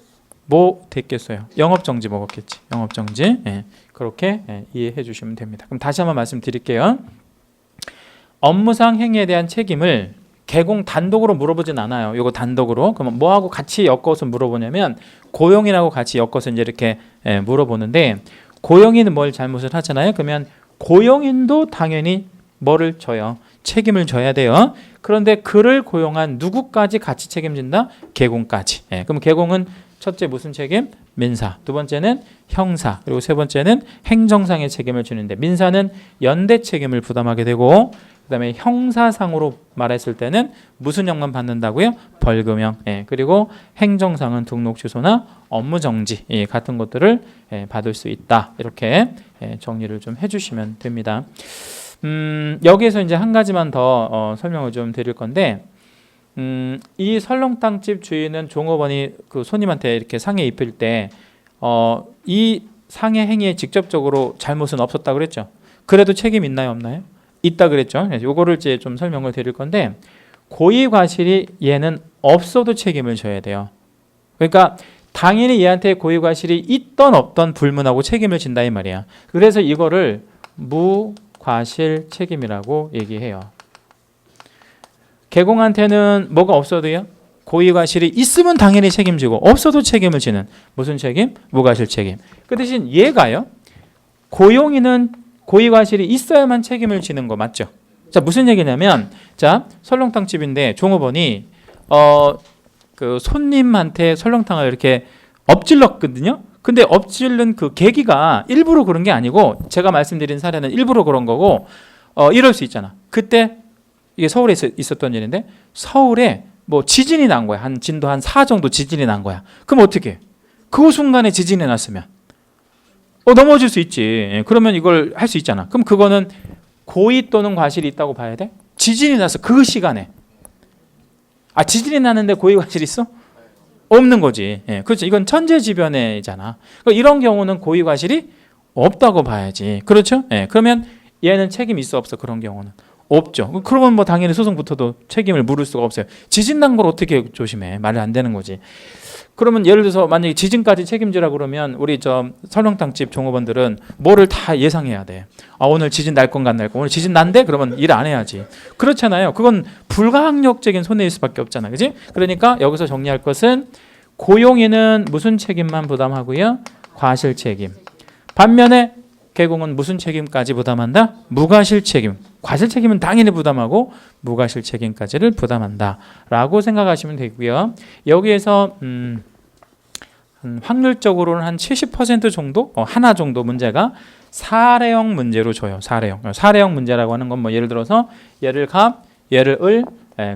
뭐 됐겠어요? 영업정지 먹었겠지. 영업정지. 예, 그렇게 이해해 주시면 됩니다. 그럼 다시 한번 말씀드릴게요. 업무상 행위에 대한 책임을 개공 단독으로 물어보진 않아요. 이거 단독으로. 그러면 뭐하고 같이 엮어서 물어보냐면 고용인하고 같이 엮어서 이제 이렇게 물어보는데 고용인은 뭘 잘못을 하잖아요. 그러면 고용인도 당연히 뭐를 져요? 책임을 져야 돼요. 그런데 그를 고용한 누구까지 같이 책임진다? 개공까지. 그럼 개공은 첫째 무슨 책임? 민사. 두 번째는 형사. 그리고 세 번째는 행정상의 책임을 지는데 민사는 연대 책임을 부담하게 되고 그다음에 형사상으로 말했을 때는 무슨 형만 받는다고요? 벌금형. 그리고 행정상은 등록 취소나 업무 정지 같은 것들을 받을 수 있다. 이렇게 정리를 좀 해주시면 됩니다. 여기에서 이제 한 가지만 더 설명을 좀 드릴 건데 이 설렁탕집 주인은 종업원이 그 손님한테 이렇게 상해 입힐 때 이 상해 행위에 직접적으로 잘못은 없었다 그랬죠. 그래도 책임 있나요, 없나요? 있다 그랬죠. 요거를 이제 좀 설명을 드릴 건데 고의 과실이 얘는 없어도 책임을 져야 돼요. 그러니까 당연히 얘한테 고의 과실이 있던 없던 불문하고 책임을 진다 이 말이야. 그래서 이거를 무과실 책임이라고 얘기해요. 개공한테는 뭐가 없어도요? 고의과실이 있으면 당연히 책임지고 없어도 책임을 지는 무슨 책임? 무과실 책임. 그 대신 얘가요. 고용인은 고의과실이 있어야만 책임을 지는 거 맞죠? 자, 무슨 얘기냐면 자, 설렁탕집인데 종업원이 그 손님한테 설렁탕을 이렇게 엎질렀거든요. 근데 엎질른 그 계기가 일부러 그런 게 아니고 제가 말씀드린 사례는 일부러 그런 거고 이럴 수 있잖아. 그때 이게 서울에 있었던 일인데 서울에 뭐 지진이 난 거야. 한 진도 한 4 정도 지진이 난 거야. 그럼 어떻게 해? 그 순간에 지진이 났으면 넘어질 수 있지. 그러면 이걸 할 수 있잖아. 그럼 그거는 고의 또는 과실이 있다고 봐야 돼? 지진이 나서 그 시간에 지진이 나는데 고의 과실이 있어? 없는 거지. 그렇죠. 이건 천재지변이잖아. 이런 경우는 고의 과실이 없다고 봐야지. 그렇죠? 그러면 얘는 책임 있어 없어? 그런 경우는 없죠. 그러면 뭐 당연히 소송부터도 책임을 물을 수가 없어요. 지진 난 걸 어떻게 조심해? 말이 안 되는 거지. 그러면 예를 들어서 만약에 지진까지 책임지라 그러면 우리 저 설렁탕집 종업원들은 뭐를 다 예상해야 돼. 오늘 지진 날 건가 안 날 건가? 오늘 지진 난대? 그러면 일 안 해야지. 그렇잖아요. 그건 불가항력적인 손해일 수밖에 없잖아. 그지? 그러니까 여기서 정리할 것은 고용인은 무슨 책임만 부담하고요? 과실 책임. 반면에 개공은 무슨 책임까지 부담한다? 무과실 책임. 과실 책임은 당연히 부담하고 무과실 책임까지를 부담한다 라고 생각하시면 되고요. 여기에서 확률적으로는 한 70% 정도? 하나 정도 문제가 사례형 문제로 줘요. 사례형 문제라고 하는 건 뭐 예를 들어서 얘를 갑, 얘를 을,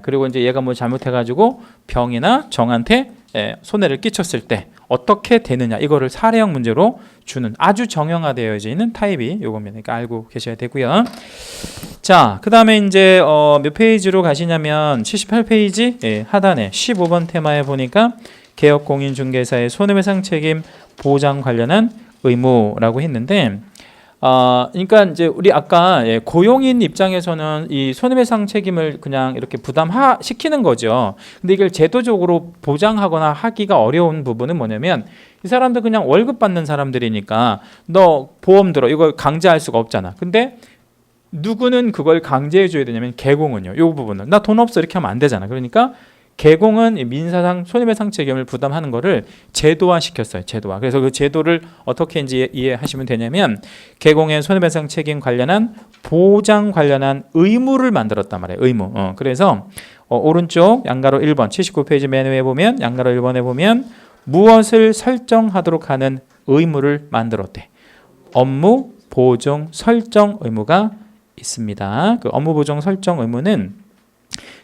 그리고 이제 얘가 뭐 잘못해가지고 병이나 정한테 손해를 끼쳤을 때 어떻게 되느냐 이거를 사례형 문제로 주는 아주 정형화되어 있는 타입이 요겁니다. 그러니까 알고 계셔야 되고요. 자, 그 다음에 이제 몇 페이지로 가시냐면 78페이지 하단에 15번 테마에 보니까 개업공인중개사의 손해배상 책임 보장 관련한 의무라고 했는데, 그러니까 이제 우리 아까 고용인 입장에서는 이 손해배상 책임을 그냥 이렇게 부담시키는 거죠. 근데 이걸 제도적으로 보장하거나 하기가 어려운 부분은 뭐냐면, 이 사람들 그냥 월급 받는 사람들이니까 너 보험 들어 이걸 강제할 수가 없잖아. 근데 누구는 그걸 강제해 줘야 되냐면 개공은요. 이 부분은 나 돈 없어 이렇게 하면 안 되잖아. 그러니까 개공은 민사상 손해배상 책임을 부담하는 거를 제도화 시켰어요. 제도화. 그래서 그 제도를 어떻게 이해하시면 되냐면, 개공의 손해배상 책임 관련한 보장 관련한 의무를 만들었단 말이에요. 의무. 그래서 오른쪽 양가로 1번 79페이지 맨 위에 보면, 양가로 1번에 보면 무엇을 설정하도록 하는 의무를 만들었대. 업무 보정 설정 의무가 있습니다. 그 업무 보정 설정 의무는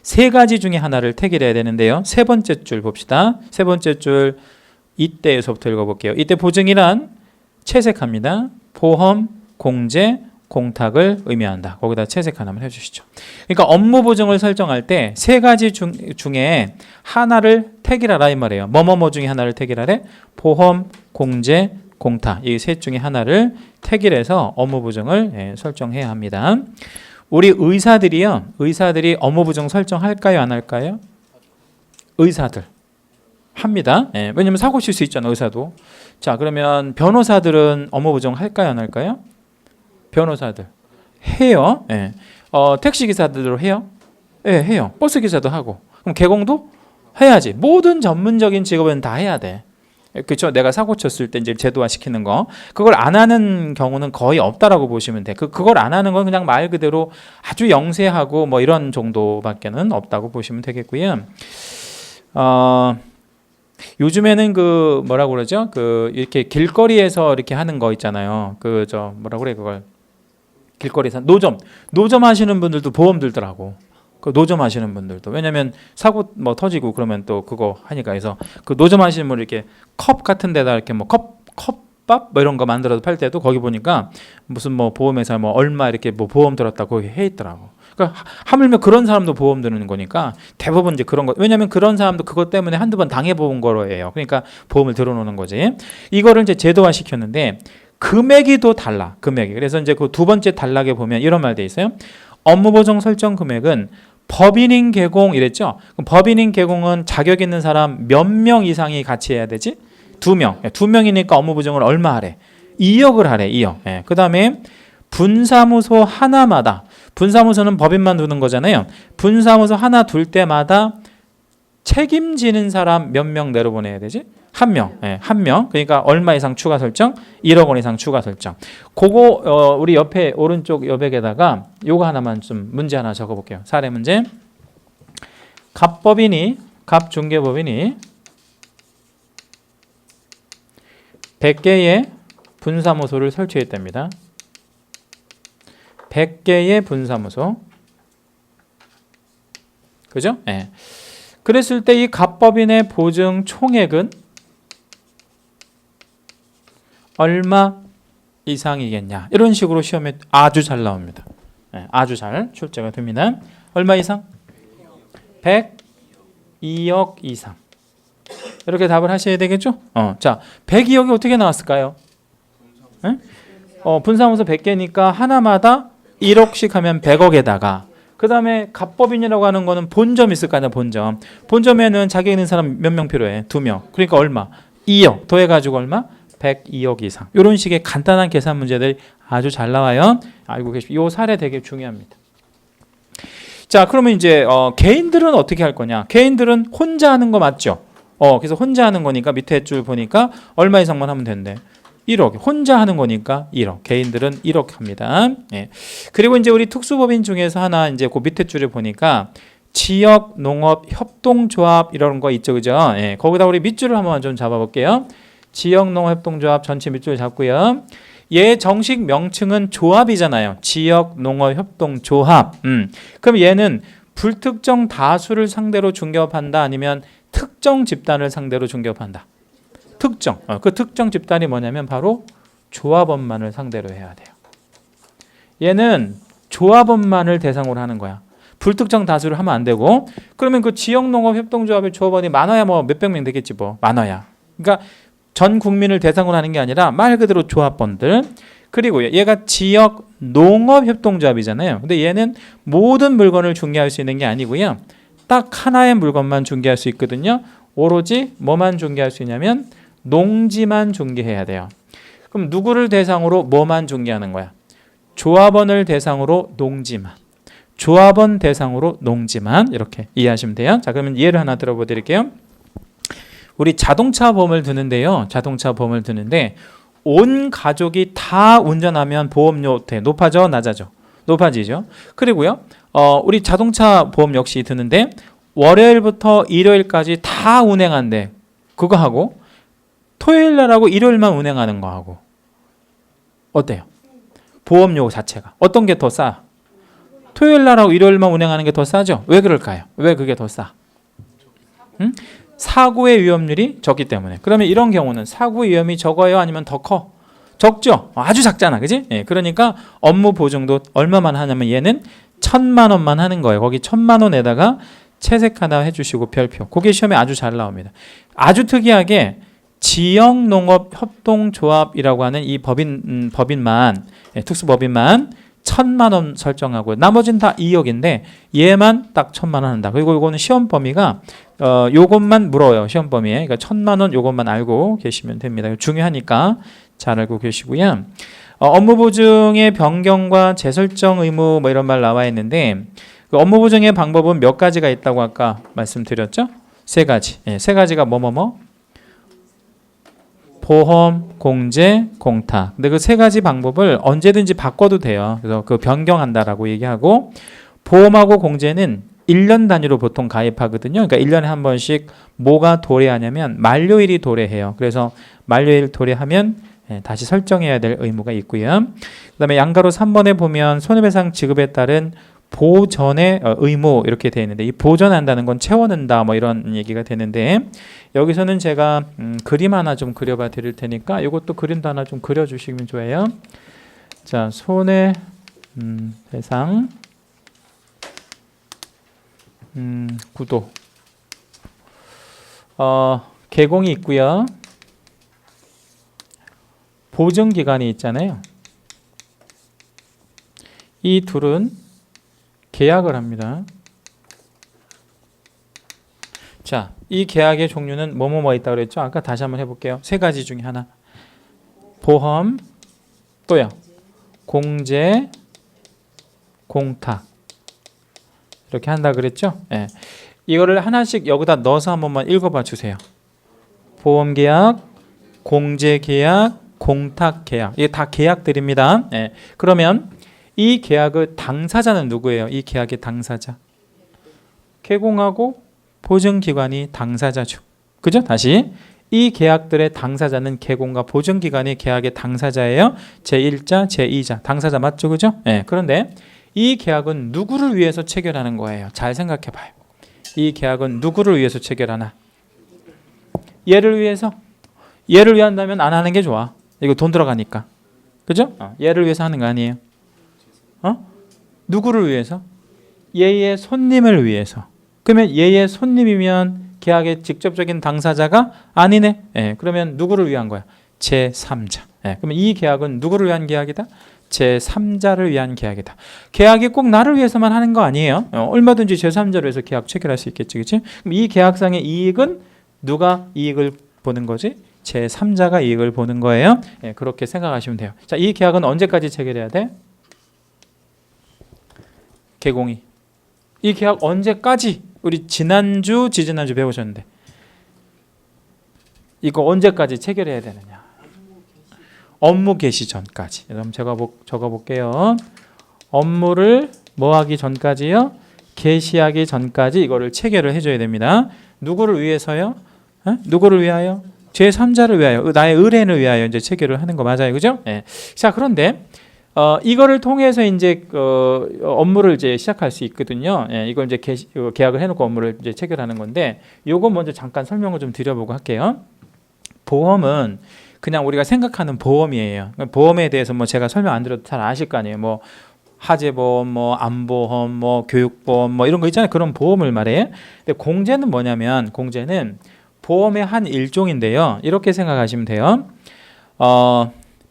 세 가지 중에 하나를 택일해야 되는데요. 세 번째 줄 봅시다. 세 번째 줄 이때에서부터 읽어볼게요. 이때 보증이란 채색합니다. 보험, 공제, 공탁을 의미한다. 거기다 채색 하나만 해주시죠. 그러니까 업무 보증을 설정할 때 세 가지 중에 하나를 택일하라 이 말이에요. 뭐뭐뭐 중에 하나를 택일하래? 보험, 공제, 공탁. 이 셋 중에 하나를 택일해서 업무 보증을 설정해야 합니다. 우리 의사들이 업무 보증 설정할까요, 안 할까요? 의사들 합니다. 왜냐면 사고 칠 수 있잖아요, 의사도. 자, 그러면 변호사들은 업무 보증 할까요, 안 할까요? 변호사들 해요. 택시 기사들도 해요. 해요. 버스 기사도 하고. 그럼 개공도 해야지. 모든 전문적인 직업은 다 해야 돼. 그렇죠. 내가 사고 쳤을 때 이제 제도화 시키는 거, 그걸 안 하는 경우는 거의 없다라고 보시면 돼. 그걸 안 하는 건 그냥 말 그대로 아주 영세하고 뭐 이런 정도밖에는 없다고 보시면 되겠고요. 요즘에는 그 뭐라고 그러죠? 그 이렇게 길거리에서 이렇게 하는 거 있잖아요. 그 뭐라고 그래 그걸, 길거리에서 노점 하시는 분들도 보험 들더라고. 그 노점 하시는 분들도. 왜냐면 사고 뭐 터지고 그러면 또 그거 하니까. 해서 그 노점 하시는 분 이렇게 컵 같은 데다 이렇게 뭐 컵밥 뭐 이런 거 만들어서 팔 때도 거기 보니까 무슨 뭐 보험회사 뭐 얼마 이렇게 뭐 보험 들었다고 거기 해 있더라고. 그러니까 하물며 그런 사람도 보험 드는 거니까 대부분 이제 그런 거. 왜냐면 그런 사람도 그것 때문에 한두 번 당해본 거로예요. 그러니까 보험을 들어놓는 거지. 이거를 이제 제도화 시켰는데 금액이 또 달라. 금액이. 그래서 이제 그 두 번째 단락에 보면 이런 말 돼 있어요. 업무보정 설정 금액은 법인인 개공 이랬죠. 그럼 법인인 개공은 자격 있는 사람 몇 명 이상이 같이 해야 되지? 2명. 2명이니까 업무보정을 얼마 하래? 2억을 하래. 2억. 그 다음에 분사무소 하나마다, 분사무소는 법인만 두는 거잖아요. 분사무소 하나 둘 때마다 책임지는 사람 몇 명 내려보내야 되지? 1명. 1명. 그러니까 얼마 이상 추가 설정? 1억 원 이상 추가 설정. 그거 우리 옆에 오른쪽 여백에다가 요거 하나만 좀 문제 하나 적어 볼게요. 사례 문제. 갑중개법인이 100개의 분사무소를 설치했답니다. 100개의 분사무소. 그죠? 그랬을 때 이 갑법인의 보증 총액은 얼마 이상이겠냐? 이런 식으로 시험에 아주 잘 나옵니다. 아주 잘 출제가 됩니다. 얼마 이상? 102억 이상. 이렇게 답을 하셔야 되겠죠? 자, 102억이 어떻게 나왔을까요? 분사무소 100개니까 하나마다 1억씩 하면 100억에다가, 그 다음에 갑법인이라고 하는 거는 본점 있을 거 아니야. 본점에는 자격 있는 사람 몇 명 필요해? 2명. 그러니까 얼마? 2억 더해가지고 얼마? 102억 이상. 이런 식의 간단한 계산 문제들이 아주 잘 나와요. 알고 계십시오. 이 사례 되게 중요합니다. 자, 그러면 이제 개인들은 어떻게 할 거냐? 개인들은 혼자 하는 거 맞죠? 그래서 혼자 하는 거니까 밑에 줄 보니까 얼마 이상만 하면 된대. 1억. 혼자 하는 거니까 1억. 개인들은 1억 합니다. 그리고 이제 우리 특수법인 중에서 하나 이제 그 밑에 줄에 보니까 지역 농업 협동조합 이런 거 있죠, 그죠? 거기다 우리 밑줄을 한번 좀 잡아볼게요. 지역 농업 협동조합 전체 밑줄 잡고요. 얘 정식 명칭은 조합이잖아요. 지역 농업 협동조합. 그럼 얘는 불특정 다수를 상대로 중개업한다, 아니면 특정 집단을 상대로 중개업한다? 특정. 그 특정 집단이 뭐냐면 바로 조합원만을 상대로 해야 돼요. 얘는 조합원만을 대상으로 하는 거야. 불특정 다수를 하면 안 되고 그러면 그 지역농업협동조합의 조합원이 많아야 뭐 몇백 명 되겠지 뭐 많아야. 그러니까 전 국민을 대상으로 하는 게 아니라 말 그대로 조합원들. 그리고 얘가 지역 농업협동조합이잖아요. 근데 얘는 모든 물건을 중개할 수 있는 게 아니고요. 딱 하나의 물건만 중개할 수 있거든요. 오로지 뭐만 중개할 수 있냐면 농지만 중개해야 돼요. 그럼 누구를 대상으로 뭐만 중개하는 거야? 조합원을 대상으로 농지만, 조합원 대상으로 농지만 이렇게 이해하시면 돼요. 자, 그러면 예를 하나 들어보드릴게요. 우리 자동차 보험을 드는데요. 자동차 보험을 드는데 온 가족이 다 운전하면 보험료 높아져, 낮아져? 높아지죠. 그리고요, 우리 자동차 보험 역시 드는데 월요일부터 일요일까지 다 운행한대. 그거 하고 토요일 날하고 일요일만 운행하는 거 하고 어때요? 보험료 자체가 어떤 게 더 싸? 토요일 날하고 일요일만 운행하는 게 더 싸죠? 왜 그럴까요? 왜 그게 더 싸? 응? 사고의 위험률이 적기 때문에. 그러면 이런 경우는 사고 위험이 적어요? 아니면 더 커? 적죠? 아주 작잖아. 그지? 예, 그러니까 업무 보증도 얼마만 하냐면 얘는 1,000만 원만 하는 거예요. 거기 1,000만 원에다가 채색 하나 해주시고 별표. 그게 시험에 아주 잘 나옵니다. 아주 특이하게 지역농업협동조합이라고 하는 이 법인만, 특수법인만 1,000만 원 설정하고 나머지는 다 2억인데 얘만 딱 1,000만 원 한다. 그리고 이거는 시험 범위가 요것만 물어요. 시험 범위에. 그러니까 1,000만 원 요것만 알고 계시면 됩니다. 중요하니까 잘 알고 계시고요. 업무 보증의 변경과 재설정 의무 뭐 이런 말 나와 있는데 그 업무 보증의 방법은 몇 가지가 있다고 아까 말씀드렸죠? 세 가지. 예, 세 가지가 뭐뭐뭐? 보험, 공제, 공탁. 근데 그 세 가지 방법을 언제든지 바꿔도 돼요. 그래서 그 변경한다라고 얘기하고 보험하고 공제는 1년 단위로 보통 가입하거든요. 그러니까 1년에 한 번씩 뭐가 도래하냐면 만료일이 도래해요. 그래서 만료일 도래하면 다시 설정해야 될 의무가 있고요. 그다음에 양가로 3번에 보면 손해배상 지급에 따른 보전의 의무 이렇게 되어 있는데 이 보전한다는 건 채워낸다 뭐 이런 얘기가 되는데 여기서는 제가 그림 하나 좀 그려봐 드릴 테니까 이것도 그림도 하나 좀 그려주시면 좋아요. 자, 손해배상 구도 개공이 있고요. 보증기간이 있잖아요. 이 둘은 계약을 합니다. 자, 이 계약의 종류는 뭐뭐뭐 있다고 그랬죠? 아까 다시 한번 해볼게요. 세 가지 중에 하나. 보험, 또요. 공제, 공탁. 이렇게 한다 그랬죠? 예. 이거를 하나씩 여기다 넣어서 한 번만 읽어봐 주세요. 보험계약, 공제계약, 공탁계약. 이게 다 계약들입니다. 예. 그러면 이 계약의 당사자는 누구예요? 이 계약의 당사자. 개공하고 보증기관이 당사자죠. 그죠? 다시 이 계약들의 당사자는 개공과 보증기관이 계약의 당사자예요. 제1자, 제2자. 당사자 맞죠? 그죠? 네. 그런데 이 계약은 누구를 위해서 체결하는 거예요? 잘 생각해 봐요. 이 계약은 누구를 위해서 체결하나? 얘를 위해서? 얘를 위한다면 안 하는 게 좋아. 이거 돈 들어가니까. 그죠? 얘를 위해서 하는 거 아니에요. 누구를 위해서? 얘의 손님을 위해서. 그러면 얘의 손님이면 계약의 직접적인 당사자가 아니네. 예, 그러면 누구를 위한 거야? 제3자. 예, 그러면 이 계약은 누구를 위한 계약이다? 제3자를 위한 계약이다. 계약이 꼭 나를 위해서만 하는 거 아니에요. 얼마든지 제3자를 위해서 계약 체결할 수 있겠지. 그치? 그럼 이 계약상의 이익은 누가 이익을 보는 거지? 제3자가 이익을 보는 거예요. 예, 그렇게 생각하시면 돼요. 자, 이 계약은 언제까지 체결해야 돼? 개공이. 이 계약 언제까지? 우리 지난주, 지지난주 배우셨는데 이거 언제까지 체결해야 되느냐? 업무 개시 전까지. 그럼 제가 적어볼게요. 업무를 뭐 하기 전까지요? 개시하기 전까지 이거를 체결을 해줘야 됩니다. 누구를 위해서요? 누구를 위하여? 제3자를 위하여, 나의 의뢰인을 위하여 이제 체결을 하는 거 맞아요, 그죠? 네. 자, 그런데 이거를 통해서 이제 업무를 이제 시작할 수 있거든요. 예, 이걸 이제 계약을 해놓고 업무를 이제 체결하는 건데, 요거 먼저 잠깐 설명을 좀 드려보고 할게요. 보험은 그냥 우리가 생각하는 보험이에요. 보험에 대해서 뭐 제가 설명 안 드려도 잘 아실 거 아니에요. 뭐 화재보험, 뭐 안보험, 뭐 교육보험, 뭐 이런 거 있잖아요. 그런 보험을 말해. 근데 공제는 뭐냐면 공제는 보험의 한 일종인데요. 이렇게 생각하시면 돼요.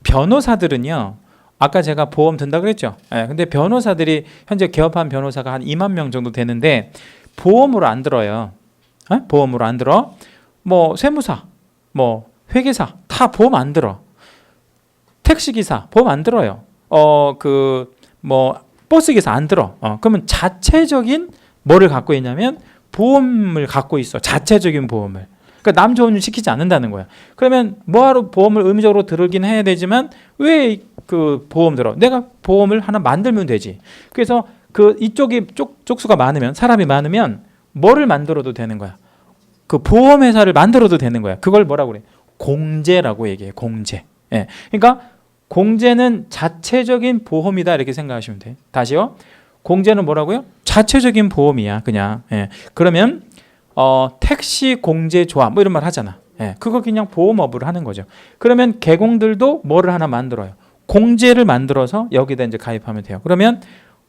변호사들은요. 아까 제가 보험 든다 그랬죠. 예, 근데 변호사들이 현재 개업한 변호사가 한 2만 명 정도 되는데 보험으로 안 들어요. 보험으로 안 들어. 뭐 세무사, 뭐 회계사 다 보험 안 들어. 택시기사 보험 안 들어요. 뭐 버스기사 안 들어. 그러면 자체적인 뭐를 갖고 있냐면 보험을 갖고 있어. 자체적인 보험을. 그러니까 남 좋은 일 시키지 않는다는 거야. 그러면 뭐하러 보험을 의무적으로 들으긴 해야 되지만 왜 그 보험 들어? 내가 보험을 하나 만들면 되지. 그래서 그 이쪽이 쪽수가 많으면 사람이 많으면 뭐를 만들어도 되는 거야. 그 보험회사를 만들어도 되는 거야. 그걸 뭐라고 그래? 공제라고 얘기해. 공제. 예. 그러니까 공제는 자체적인 보험이다 이렇게 생각하시면 돼. 다시요. 공제는 뭐라고요? 자체적인 보험이야. 그냥. 예. 그러면 택시 공제 조합 뭐 이런 말 하잖아. 예. 그거 그냥 보험업을 하는 거죠. 그러면 개공들도 뭐를 하나 만들어요. 공제를 만들어서 여기다 이제 가입하면 돼요. 그러면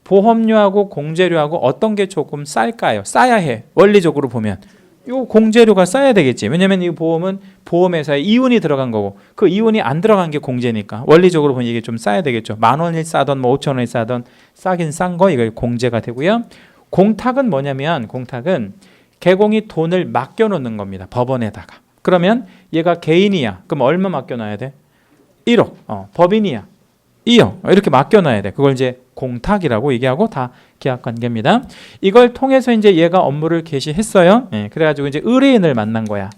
보험료하고 공제료하고 어떤 게 조금 쌀까요? 싸야 해. 원리적으로 보면. 요 공제료가 싸야 되겠지. 왜냐면 이 보험은 보험회사에 이윤이 들어간 거고 그 이윤이 안 들어간 게 공제니까 원리적으로 보면 이게 좀 싸야 되겠죠. 10,000원을 싸던 뭐 5,000원을 싸던 싸긴 싼 거 이거 공제가 되고요. 공탁은 뭐냐면 공탁은 개공이 돈을 맡겨놓는 겁니다. 법원에다가. 그러면 얘가 개인이야. 그럼 얼마 맡겨놔야 돼? 1억. 법인이야. 2억. 이렇게 맡겨놔야 돼. 그걸 이제 공탁이라고 얘기하고 다 계약관계입니다. 이걸 통해서 이제 얘가 업무를 개시했어요. 예, 그래가지고 이제 의뢰인을 만난 거야.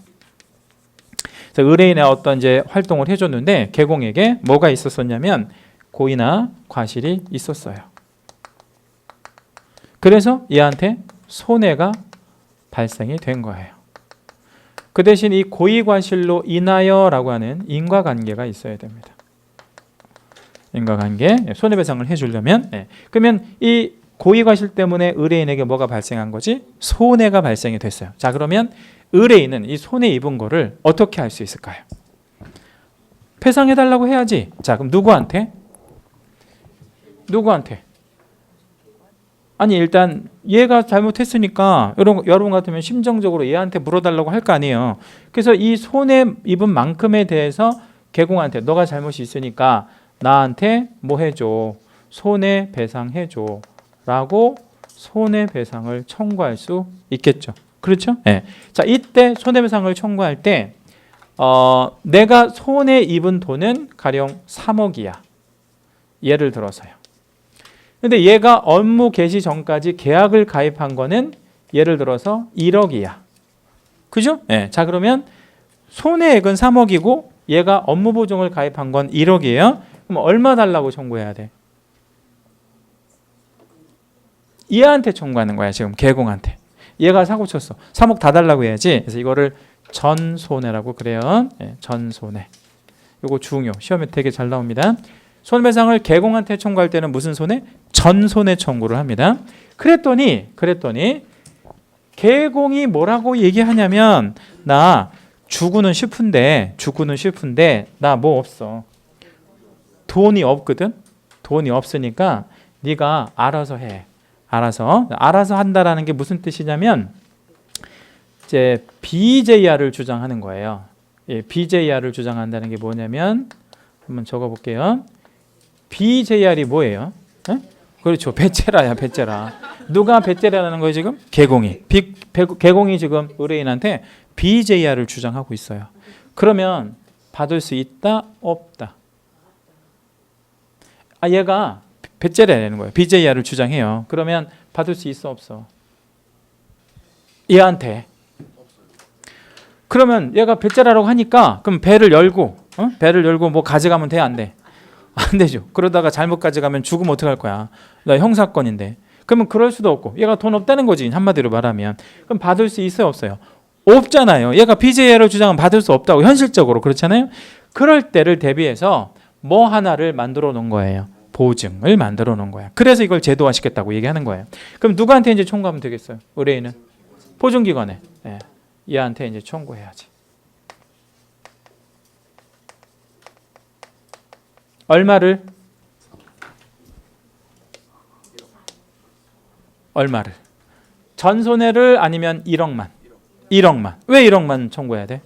그래서 의뢰인의 어떤 이제 활동을 해줬는데 개공에게 뭐가 있었었냐면 고의나 과실이 있었어요. 그래서 얘한테 손해가 발생이 된 거예요. 그 대신 이 고의 과실로 인하여라고 하는 인과관계가 있어야 됩니다. 인과관계, 손해배상을 해주려면 그러면 이 고의 과실 때문에 의뢰인에게 뭐가 발생한 거지? 손해가 발생이 됐어요. 자, 그러면 의뢰인은 이 손해 입은 거를 어떻게 할 수 있을까요? 배상해달라고 해야지. 자, 그럼 누구한테? 아니 일단 얘가 잘못했으니까 여러분 같으면 심정적으로 얘한테 물어달라고 할 거 아니에요. 그래서 이 손해 입은 만큼에 대해서 개공한테 너가 잘못이 있으니까 나한테 뭐 해줘? 손해배상해줘 라고 손해배상을 청구할 수 있겠죠. 그렇죠? 네. 자, 이때 손해배상을 청구할 때 내가 손해 입은 돈은 가령 3억이야. 예를 들어서요. 근데 얘가 업무 개시 전까지 계약을 가입한 거는 예를 들어서 1억이야. 그죠? 네. 자, 그러면 손해액은 3억이고 얘가 업무 보증을 가입한 건 1억이에요. 그럼 얼마 달라고 청구해야 돼? 얘한테 청구하는 거야. 지금 개공한테. 얘가 사고 쳤어. 3억 다 달라고 해야지. 그래서 이거를 전손해라고 그래요. 네, 전손해. 이거 중요. 시험에 되게 잘 나옵니다. 손해배상을 개공한테 청구할 때는 무슨 손해? 전손해 청구를 합니다. 그랬더니 개공이 뭐라고 얘기하냐면 나 주고는 싶은데 나 뭐 없어. 돈이 없거든. 돈이 없으니까 네가 알아서 해. 알아서 한다라는 게 무슨 뜻이냐면 이제 BJR을 주장하는 거예요. 예, BJR을 주장한다는 게 뭐냐면 한번 적어볼게요. BJR이 뭐예요? 에? 그렇죠. 배째라야, 배째라. 누가 배째라는 거예요 지금? 개공이. 개공이 지금 의뢰인한테 BJR을 주장하고 있어요. 그러면 받을 수 있다? 없다? 얘가 배째라는 거예요. BJR을 주장해요. 그러면 받을 수 있어? 없어? 얘한테. 그러면 얘가 배째라라고 하니까 그럼 배를 열고 뭐 가져가면 돼? 안 돼? 안 되죠. 그러다가 잘못 가져가면 죽으면 어떡할 거야? 나 형사건인데. 그러면 그럴 수도 없고 얘가 돈 없다는 거지. 한마디로 말하면. 그럼 받을 수 있어요? 없어요? 없잖아요. 얘가 BJR을 주장은 받을 수 없다고 현실적으로. 그렇잖아요. 그럴 때를 대비해서 뭐 하나를 만들어 놓은 거예요. 보증을 만들어 놓은 거야. 그래서 이걸 제도화 시켰다고 얘기하는 거예요. 그럼 누구한테 이제 청구하면 되겠어요? 의뢰인은? 보증기관에. 네. 얘한테 이제 청구해야지. 얼마를? 얼마를? 전손해를 아니면 1억만. 1억만. 왜 1억만 청구해야 돼?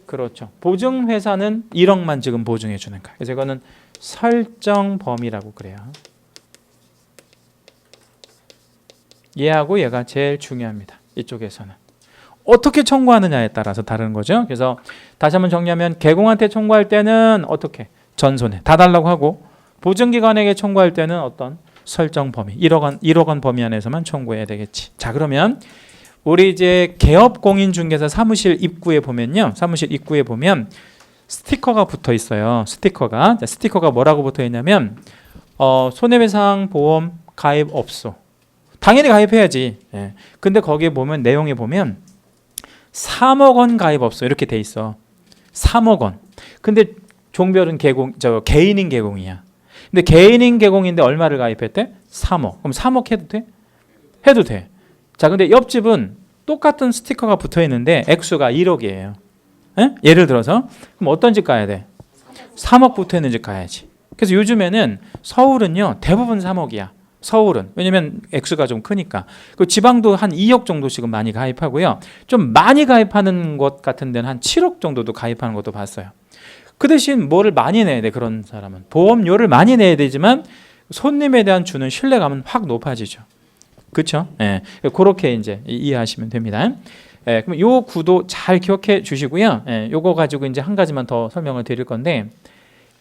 그렇죠. 보증회사는 1억만 지금 보증해 주는 거야. 그래서 이거는 설정 범위라고 그래요. 얘하고 얘가 제일 중요합니다. 이쪽에서는. 어떻게 청구하느냐에 따라서 다른 거죠. 그래서 다시 한번 정리하면 개공한테 청구할 때는 어떻게? 전손해. 다 달라고 하고 보증기관에게 청구할 때는 어떤? 설정 범위. 1억 원 범위 안에서만 청구해야 되겠지. 자, 그러면 우리 이제 개업공인중개사 사무실 입구에 보면요. 사무실 입구에 보면 스티커가 붙어 있어요. 스티커가. 자, 스티커가 뭐라고 붙어 있냐면 손해배상 보험 가입 없소. 당연히 가입해야지. 예. 근데 거기에 보면 내용에 보면 3억 원 가입 없어. 이렇게 돼 있어. 3억 원. 근데 종별은 개인인 개공이야. 근데 개인인 개공인데 얼마를 가입했대? 3억. 그럼 3억 해도 돼? 해도 돼. 자, 근데 옆집은 똑같은 스티커가 붙어 있는데 액수가 1억이에요. 에? 예를 들어서 그럼 어떤 집 가야 돼? 3억 붙어 있는 집 가야지. 그래서 요즘에는 서울은요 대부분 3억이야. 서울은 왜냐면 액수가 좀 크니까. 그 지방도 한 2억 정도씩은 많이 가입하고요. 좀 많이 가입하는 곳 같은 데는 한 7억 정도도 가입하는 것도 봤어요. 그 대신 뭐를 많이 내야 돼? 그런 사람은 보험료를 많이 내야 되지만 손님에 대한 주는 신뢰감은 확 높아지죠. 그렇죠? 예, 그렇게 이제 이해하시면 됩니다. 예, 그럼 요 구도 잘 기억해 주시고요. 예, 요거 가지고 이제 한 가지만 더 설명을 드릴 건데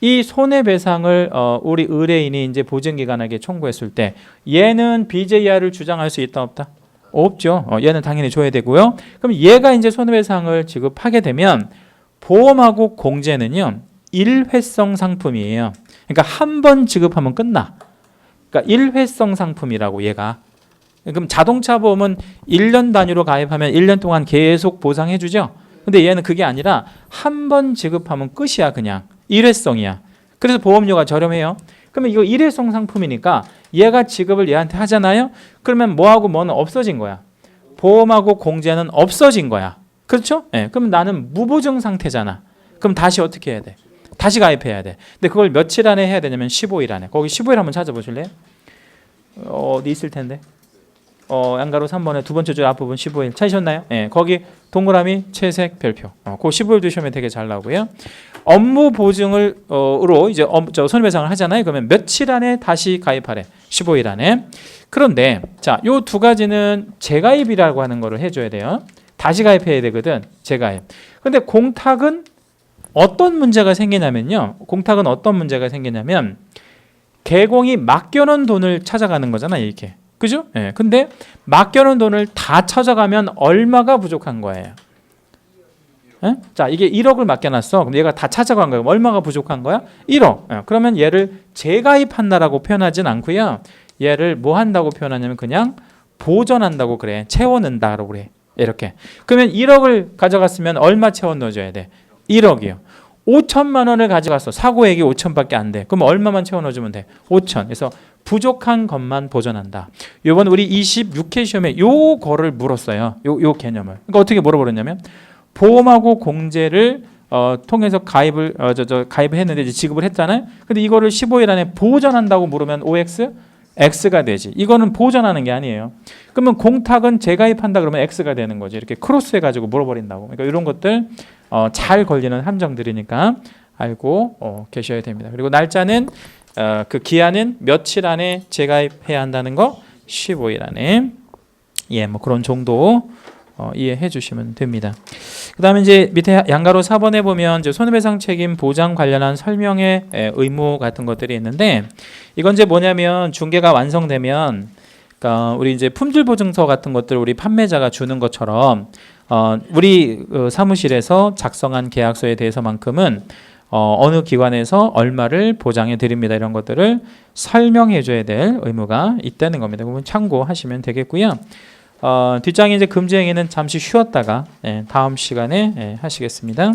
이 손해배상을 우리 의뢰인이 이제 보증기관에게 청구했을 때 얘는 BJR을 주장할 수 있다 없다? 없죠. 얘는 당연히 줘야 되고요. 그럼 얘가 이제 손해배상을 지급하게 되면 보험하고 공제는요 일회성 상품이에요. 그러니까 한 번 지급하면 끝나. 그러니까 일회성 상품이라고 얘가. 그럼 자동차 보험은 1년 단위로 가입하면 1년 동안 계속 보상해 주죠. 근데 얘는 그게 아니라 한 번 지급하면 끝이야. 그냥 일회성이야. 그래서 보험료가 저렴해요. 그러면 이거 일회성 상품이니까 얘가 지급을 얘한테 하잖아요. 그러면 뭐하고 뭐는 없어진 거야. 보험하고 공제는 없어진 거야. 그렇죠? 네. 그럼 나는 무보증 상태잖아. 그럼 다시 어떻게 해야 돼? 다시 가입해야 돼. 근데 그걸 며칠 안에 해야 되냐면 15일 안에. 거기 15일 한번 찾아보실래요? 어디 있을 텐데. 양가로 3번에 두 번째 줄 앞부분 15일 찾으셨나요? 네, 거기 동그라미 채색 별표. 그 15일 두시면 되게 잘 나오고요. 업무 보증으로 이제 손해배상을 하잖아요. 그러면 며칠 안에 다시 가입하래. 15일 안에. 그런데 자, 요 두 가지는 재가입이라고 하는 거를 해줘야 돼요. 다시 가입해야 되거든. 재가입. 근데 공탁은 어떤 문제가 생기냐면요. 공탁은 어떤 문제가 생기냐면 개공이 맡겨놓은 돈을 찾아가는 거잖아. 이렇게. 그죠? 예. 근데 맡겨놓은 돈을 다 찾아가면 얼마가 부족한 거예요? 예? 자, 이게 1억을 맡겨놨어. 그럼 얘가 다 찾아간 거예요. 얼마가 부족한 거야? 1억. 예. 그러면 얘를 재가입한다라고 표현하진 않고요. 얘를 뭐 한다고 표현하냐면 그냥 보전한다고 그래. 채워넣는다라고 그래. 이렇게. 그러면 1억을 가져갔으면 얼마 채워 넣어줘야 돼? 1억이요. 5천만 원을 가져갔어. 사고액이 5천밖에 안 돼. 그럼 얼마만 채워 넣어주면 돼? 5천. 그래서 부족한 것만 보전한다. 이번 우리 26회 시험에 요거를 물었어요. 요 개념을. 그러니까 어떻게 물어버렸냐면 보험하고 공제를 통해서 가입을 가입을 했는데 이제 지급을 했잖아요. 근데 이거를 15일 안에 보전한다고 물으면 OX X가 되지. 이거는 보전하는 게 아니에요. 그러면 공탁은 재가입한다 그러면 X가 되는 거지. 이렇게 크로스 해가지고 물어버린다고. 그러니까 이런 것들 잘 걸리는 함정들이니까 알고 계셔야 됩니다. 그리고 날짜는 그 기한은 며칠 안에 재가입해야 한다는 거 15일 안에. 예, 뭐 그런 정도 이해해 주시면 됩니다. 그 다음에 이제 밑에 양가로 4번에 보면 이제 손해배상 책임 보장 관련한 설명의 의무 같은 것들이 있는데 이건 이제 뭐냐면 중개가 완성되면 그러니까 우리 이제 품질 보증서 같은 것들 우리 판매자가 주는 것처럼 우리 사무실에서 작성한 계약서에 대해서만큼은 어느 기관에서 얼마를 보장해 드립니다. 이런 것들을 설명해 줘야 될 의무가 있다는 겁니다. 그러면 참고하시면 되겠고요. 뒷장에 이제 금지행위는 잠시 쉬었다가 다음 시간에 하시겠습니다.